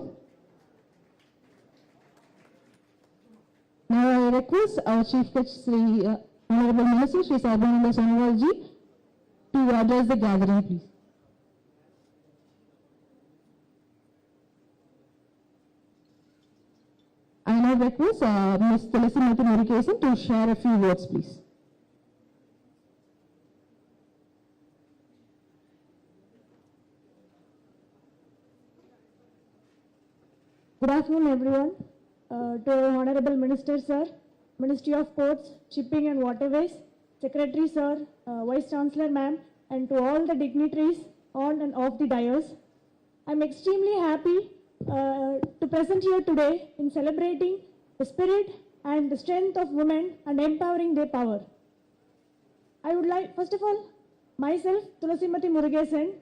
S2: Now I request our Chief Guest, Honorable Minister Shri Sarvananda Sonowal ji, to address the gathering, please. I now request Ms. Felicity to share a few words, please.
S9: Good afternoon, everyone. To our Honorable Minister, Sir, Ministry of Ports, Shipping and Waterways, Secretary, Sir, Vice Chancellor, Ma'am, and to all the dignitaries on and off the dais. I'm extremely happy to present here today in celebrating the spirit and the strength of women and empowering their power. I would like, first of all, myself, Tulasimati Murugesan,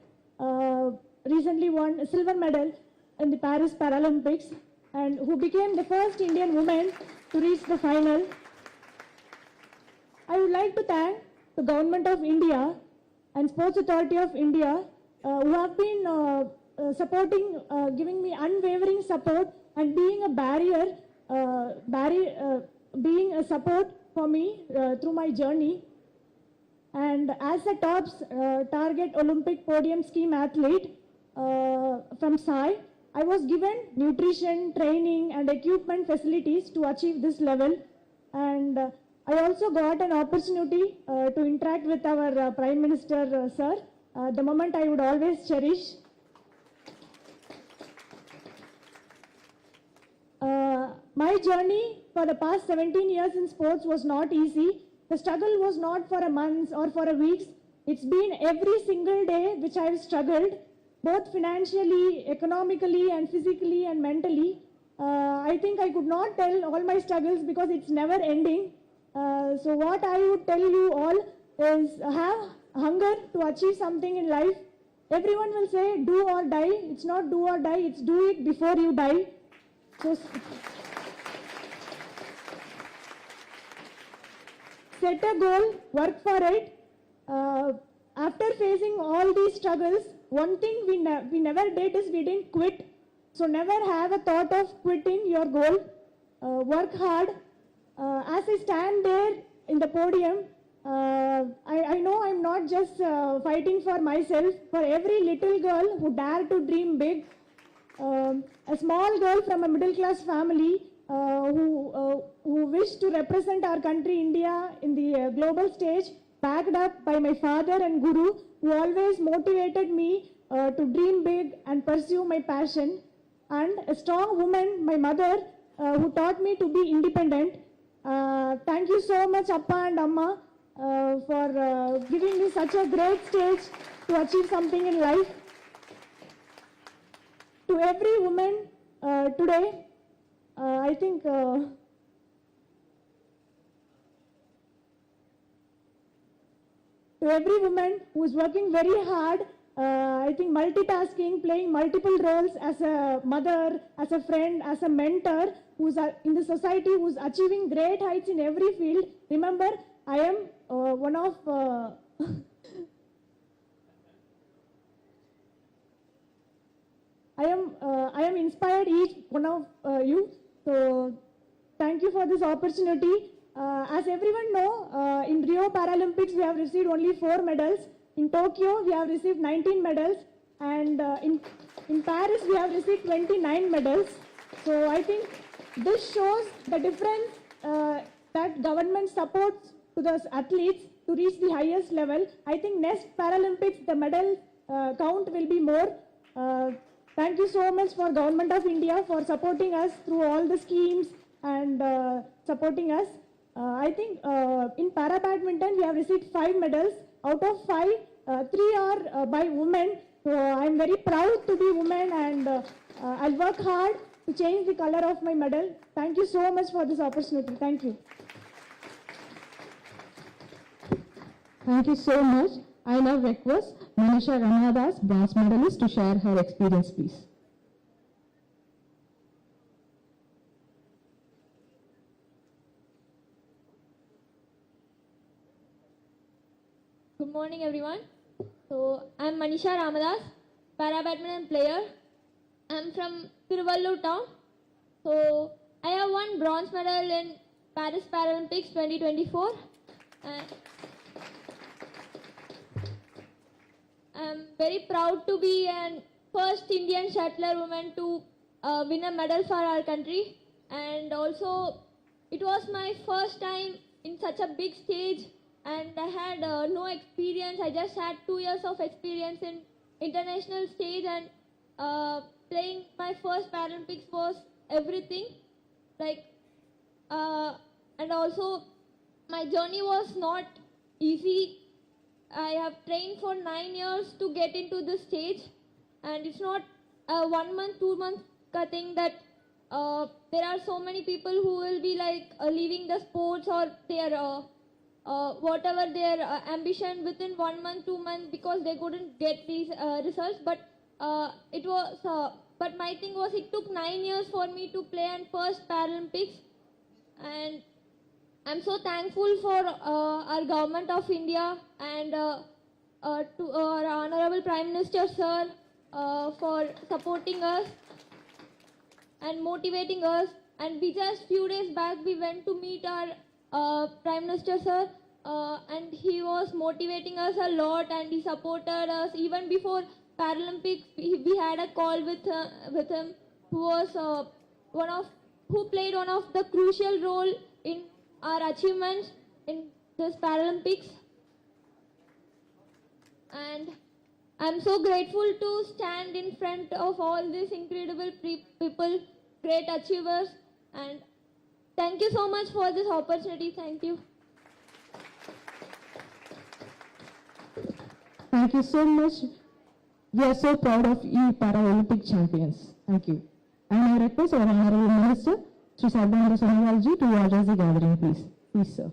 S9: recently won a silver medal in the Paris Paralympics and who became the first Indian woman to reach the final. I would like to thank the Government of India and Sports Authority of India who have been supporting, giving me unwavering support and being a barrier, being a support for me through my journey. And as a top target Olympic podium scheme athlete from SAI, I was given nutrition, training and equipment facilities to achieve this level. And I also got an opportunity to interact with our Prime Minister, Sir, the moment I would always cherish. My journey for the past 17 years in sports was not easy. The struggle was not for a month or for a week. It's been every single day which I've struggled, both financially, economically, and physically and mentally. I think I could not tell all my struggles because it's never ending. So what I would tell you all is have hunger to achieve something in life. Everyone will say do or die. It's not do or die, it's do it before you die. So set a goal, work for it. After facing all these struggles, one thing we never did is we didn't quit. So never have a thought of quitting your goal. Work hard. As I stand there in the podium, I know I'm not just fighting for myself, for every little girl who dare to dream big. A small girl from a middle class family who wish to represent our country, India, in the global stage, backed up by my father and guru, who always motivated me to dream big and pursue my passion. And a strong woman, my mother, who taught me to be independent. Thank you so much, Appa and Amma, for giving me such a great stage to achieve something in life. To every woman today, I think to every woman who is working very hard, I think multitasking, playing multiple roles as a mother, as a friend, as a mentor, who's in the society, who's achieving great heights in every field. Remember, I am one of I am inspired each one of you. So thank you for this opportunity. As everyone know, in Rio Paralympics we have received only 4 medals. In Tokyo we have received 19 medals, and in Paris we have received 29 medals. So I think this shows the difference that government supports to those athletes to reach the highest level. I think next Paralympics the medal count will be more. Thank you so much for Government of India for supporting us through all the schemes and supporting us. I think in para badminton we have received 5 medals. Out of 5, 3 are by women. So I'm very proud to be woman, and I'll work hard to change the color of my medal. Thank you so much for this opportunity. Thank you.
S2: Thank you so much. I now request Manisha Ramadas, bronze medalist, to share her experience, please.
S11: Good morning, everyone. So, I'm Manisha Ramadas, para badminton player. I'm from Tiruvallur town. So, I have won bronze medal in Paris Paralympics 2024. I'm very proud to be an first Indian shuttler woman to win a medal for our country. And also, it was my first time in such a big stage, and I had no experience. I just had 2 years of experience in international stage, and playing my first Paralympics was everything. Like, and also, my journey was not easy. I have trained for 9 years to get into this stage, and it's not a 1 month, 2 month thing that there are so many people who will be like leaving the sports or their whatever their ambition within 1 month, 2 months because they couldn't get these results. But but my thing was it took 9 years for me to play and first Paralympics, and I'm so thankful for our government of India and to our Honorable Prime Minister Sir for supporting us and motivating us. And we just few days back we went to meet our Prime Minister Sir, and he was motivating us a lot, and he supported us even before Paralympics. We had a call with him, who was who played one of the crucial role in our achievements in this Paralympics. And I'm so grateful to stand in front of all these incredible people, great achievers, and thank you so much for this opportunity. Thank you.
S2: Thank you so much. We are so proud of you, Paralympic champions. Thank you. And I request our Honorable Minister, Sri Sarvananda Sonowal ji, to address the gathering, please. Please, sir.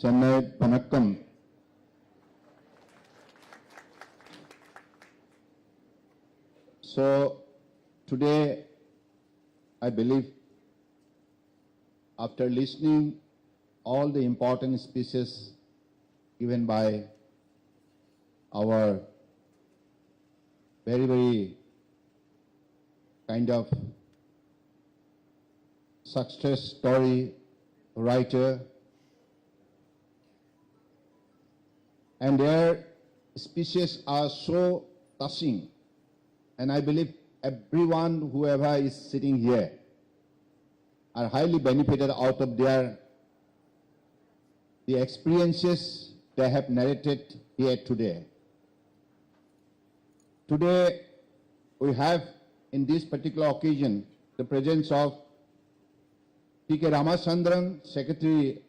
S3: Chennai, Vanakkam. So today, I believe, after listening all the important speeches given by our very, very kind of success story writer, and their speeches are so touching, and I believe everyone, whoever is sitting here, are highly benefited out of the experiences they have narrated here today. Today, we have in this particular occasion the presence of T.K. Ramachandran, Secretary,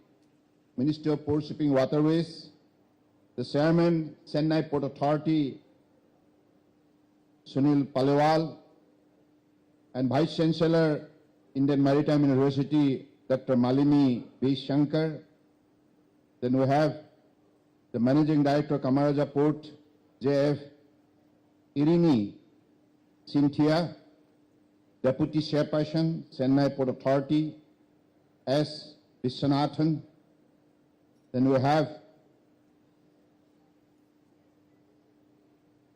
S3: Minister of Port Shipping Waterways, the Chairman, Chennai Port Authority, Sunil Palewal, and Vice Chancellor, Indian Maritime University, Dr. Malini Shankar. Then we have the Managing Director, Kamaraja Port, J.F. Irini Cynthia, Deputy Chairperson, Chennai Port Authority, S. Viswanathan. Then we have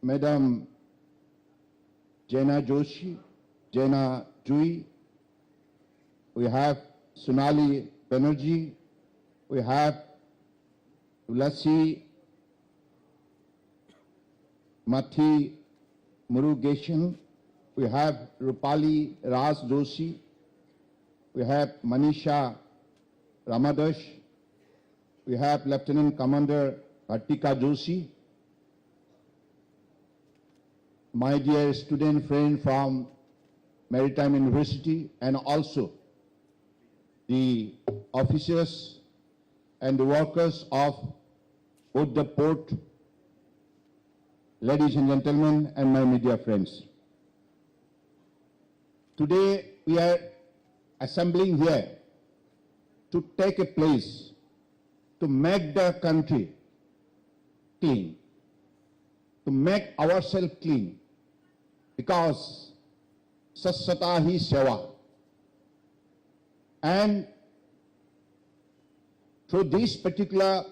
S3: Madam Jana Joshi, Jana Jui. We have Sonali Banerjee. We have Tulasi Mathi Murugesan. We have Rupali Raj Joshi. We have Manisha Ramadash. We have Lieutenant Commander Vartika Joshi. My dear student friend from Maritime University, and also
S12: the officers and the workers of both the port, ladies and gentlemen, and my media friends. Today we are assembling here to take a place to make the country clean, to make ourselves clean, because Sassata hi Seva. And through this particular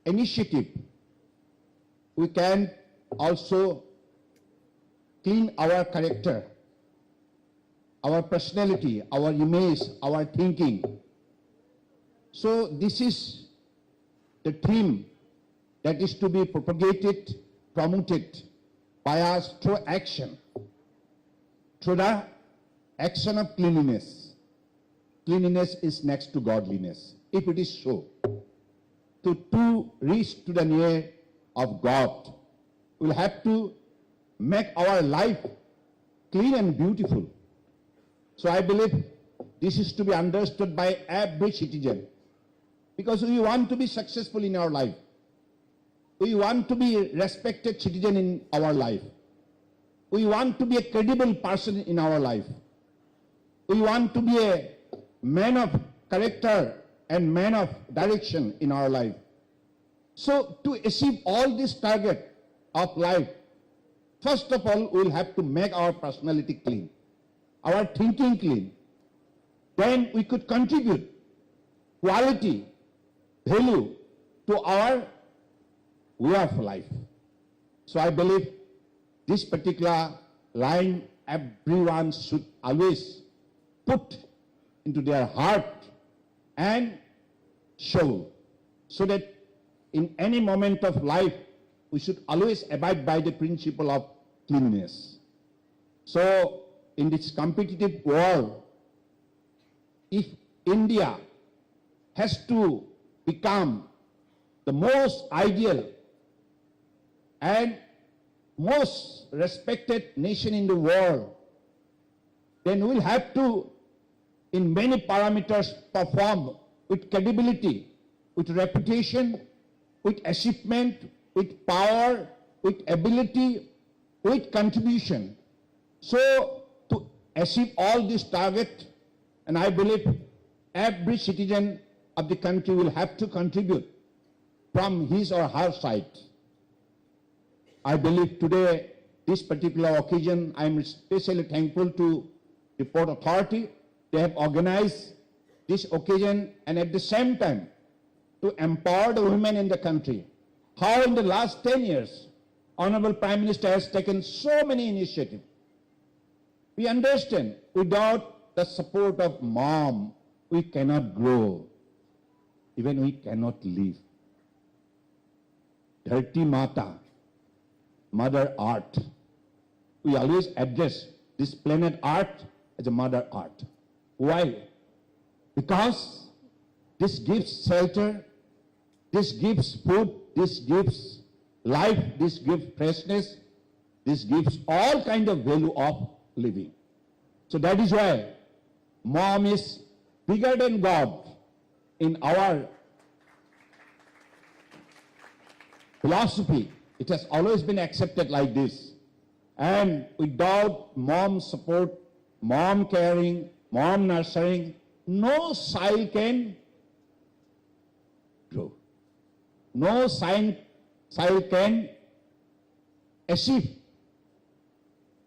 S12: initiative, we can also clean our character, our personality, our image, our thinking. So this is the theme that is to be propagated, promoted by us through action, through the action of cleanliness. Cleanliness is next to godliness. If it is so, to reach to the near of God, we'll have to make our life clean and beautiful. So I believe this is to be understood by every citizen, because we want to be successful in our life. We want to be a respected citizen in our life. We want to be a credible person in our life. We want to be a man of character and man of direction in our life. So to achieve all this target of life, first of all, we'll have to make our personality clean, our thinking clean. Then we could contribute quality, value to our way of life. So I believe this particular line everyone should always put into their heart and soul, so that in any moment of life, we should always abide by the principle of cleanliness. So in this competitive world, if India has to become the most ideal and most respected nation in the world, then we'll have to, in many parameters, perform with credibility, with reputation, with achievement, with power, with ability, with contribution. So to achieve all this target, and I believe every citizen of the country will have to contribute from his or her side. I believe today, this particular occasion, I am especially thankful to the Port Authority. They have organized this occasion, and at the same time to empower the women in the country. How in the last 10 years, Honorable Prime Minister has taken so many initiatives. We understand without the support of mom, we cannot grow, even we cannot live. Dharti Mata, Mother Earth. We always address this planet Earth as a Mother Earth. Why? Because this gives shelter, this gives food, this gives life, this gives freshness, this gives all kind of value of living. So that is why mom is bigger than God in our philosophy. It has always been accepted like this. And without mom support, mom caring, mom nurturing, no child can grow. No child can achieve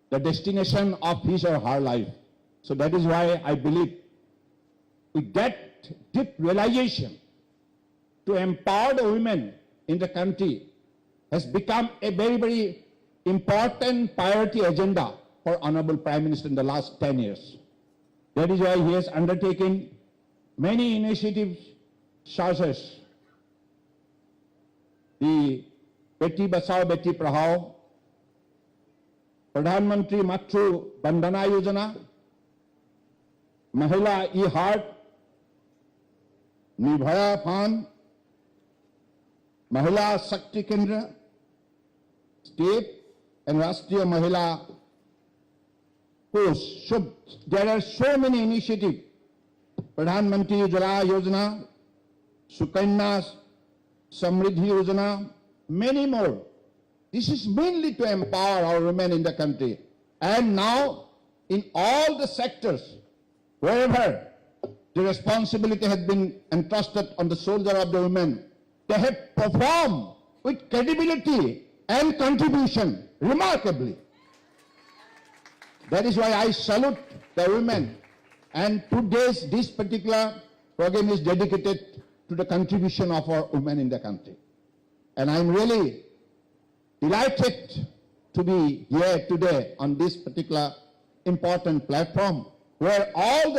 S12: the destination of his or her life. So that is why I believe we get deep realization to empower the women in the country has become a very, very important priority agenda for Honorable Prime Minister in the last 10 years. That is why he has undertaken many initiatives such as the Beti Bachao Beti Padhao, Pradhan Mantri Matru Bandhana Yojana, Mahila E-Heart, Nibhaya Fund, Mahila Shakti Kendra, State and Rashtriya Mahila Course. So there are so many initiatives Pradhan Mantri Ujjwala Yojana, Sukanya Samriddhi Yojana, many more. This is mainly to empower our women in the country. And now, in all the sectors, wherever the responsibility has been entrusted on the shoulder of the women, they have performed with credibility and contribution remarkably. That is why I salute the women. And today's this particular program is dedicated to the contribution of our women in the country. And I'm really delighted to be here today on this particular important platform where all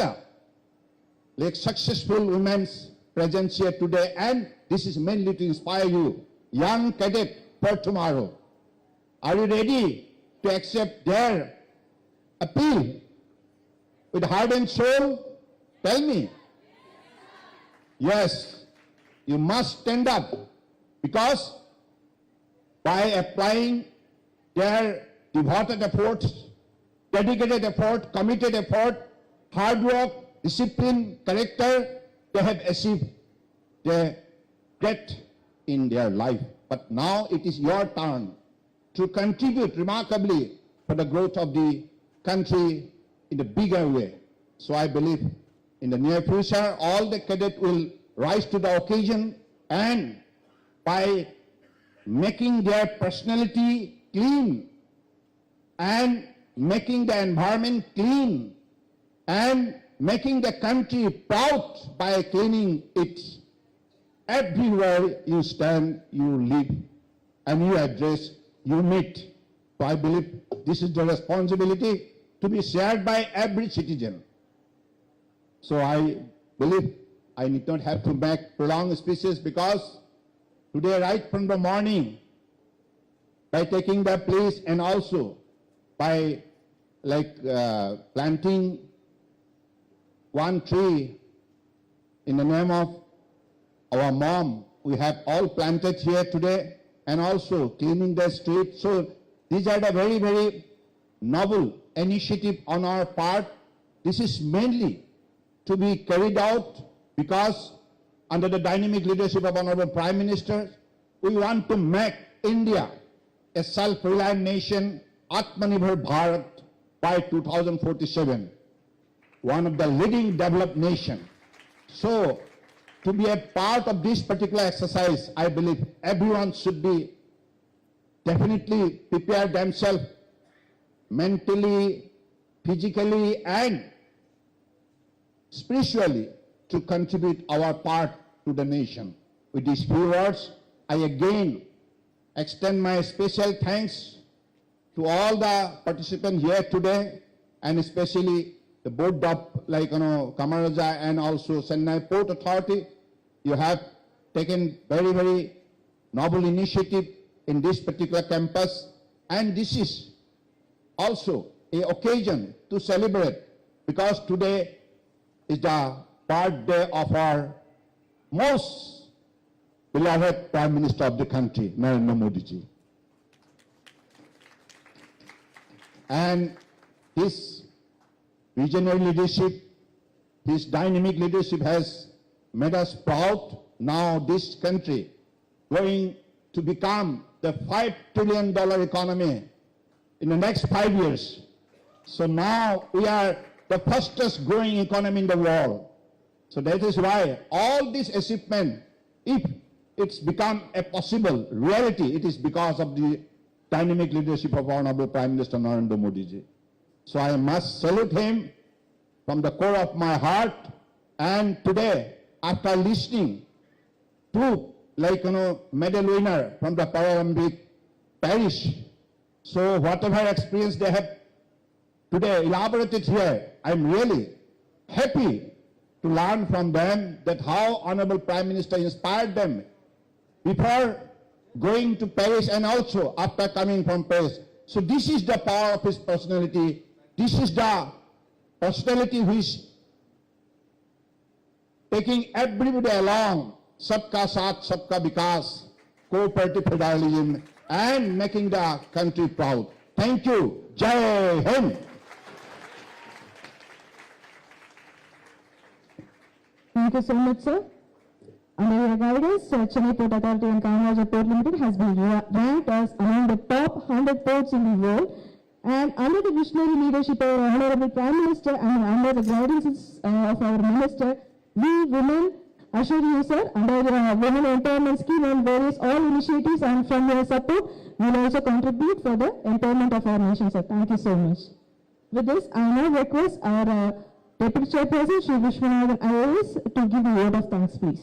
S12: the successful women's presence here today, and this is mainly to inspire you, young cadet for tomorrow. Are you ready to accept their appeal with heart and soul? Tell me. Yes, you must stand up, because by applying their devoted efforts, dedicated effort, committed effort, hard work, discipline, character, they have achieved their great in their life. But now it is your turn to contribute remarkably for the growth of the country in a bigger way. So I believe in the near future, all the cadets will rise to the occasion, and by making their personality clean and making the environment clean and making the country proud by cleaning it. Everywhere you stand, you live, and you address, you meet. So I believe this is the responsibility to be shared by every citizen. So I believe I need not have to make prolonged speeches, because today, right from the morning, by taking the place and also by planting one tree in the name of our mom, we have all planted here today, and also cleaning the street. So these are the very, very noble initiative on our part. This is mainly to be carried out because under the dynamic leadership of Honorable Prime Minister, we want to make India a self-reliant nation, Atmanirbhar Bharat, by 2047, one of the leading developed nations. So, to be a part of this particular exercise, I believe everyone should be definitely prepare themselves mentally, physically, and spiritually to contribute our part to the nation. With these few words, I again extend my special thanks to all the participants here today, and especially the board of Kamaraja and also Chennai Port Authority. You have taken very, very noble initiative in this particular campus, and this is also an occasion to celebrate, because today is the birthday of our most beloved Prime Minister of the country, Narendra Modi ji. And his visionary leadership, his dynamic leadership has made us proud. Now this country going to become the $5 trillion economy in the next 5 years. So now we are the fastest growing economy in the world. So that is why all this achievement, if it's become a possible reality, it is because of the dynamic leadership of Honorable Prime Minister Narendra Modi ji. So I must salute him from the core of my heart. And today, after listening to medal winner from the Paralympic Paris, so whatever experience they have today elaborated here, I'm really happy to learn from them that how Honorable Prime Minister inspired them before going to Paris and also after coming from Paris. So this is the power of his personality. This is the personality which taking everybody along, sabka saath, sabka vikas, cooperative federalism, and making the country proud. Thank you. Jai Hind.
S2: Thank you so much, sir. Under your guidance, Chennai Port Authority and Kamaraja Port Limited has been ranked as among the top 100 ports in the world. And under the visionary leadership of our Honorable Prime Minister and under the guidance of our Minister, we women assure you, sir, under the Women Empowerment Scheme and various all initiatives and from your support, we will also contribute for the empowerment of our nation, sir. Thank you so much. With this, I now request our Deputy Chairperson, Shri Vishwanathan IAS, to give the word of thanks, please.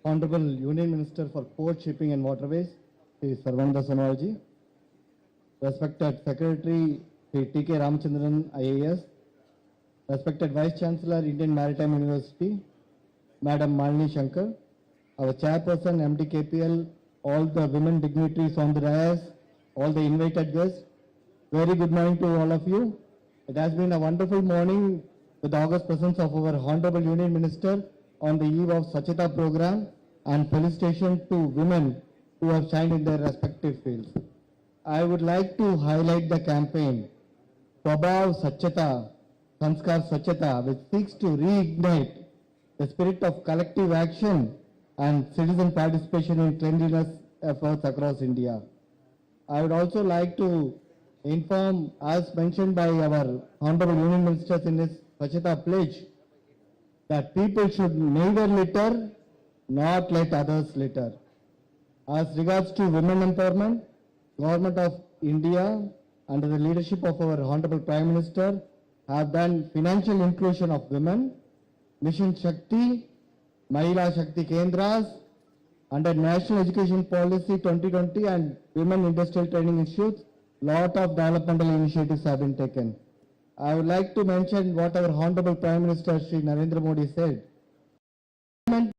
S6: Honorable Union Minister for Port, Shipping and Waterways, Shri Sarvananda Sonowalji, respected Secretary Shri T.K. Ramachandran, IAS, respected Vice Chancellor, Indian Maritime University, Madam Malini Shankar, our Chairperson, MD KPL, all the women dignitaries on the dais, all the invited guests, very good morning to all of you. It has been a wonderful morning with the august presence of our Honorable Union Minister on the eve of Swachhata program, and felicitation to women who have shined in their respective fields. I would like to highlight the campaign Swabhav Swachhata, Sanskar Swachhata, which seeks to reignite the spirit of collective action and citizen participation in cleanliness efforts across India. I would also like to inform, as mentioned by our Honorable Union Ministers in his Swachhata pledge, that people should neither litter, not let others litter. As regards to women empowerment, Government of India, under the leadership of our Honorable Prime Minister, have done financial inclusion of women, Mission Shakti, Nari Shakti Kendras, under National Education Policy 2020 and Women Industrial Training Institutes, lot of developmental initiatives have been taken. I would like to mention what our Honorable Prime Minister Shri Narendra Modi said. Women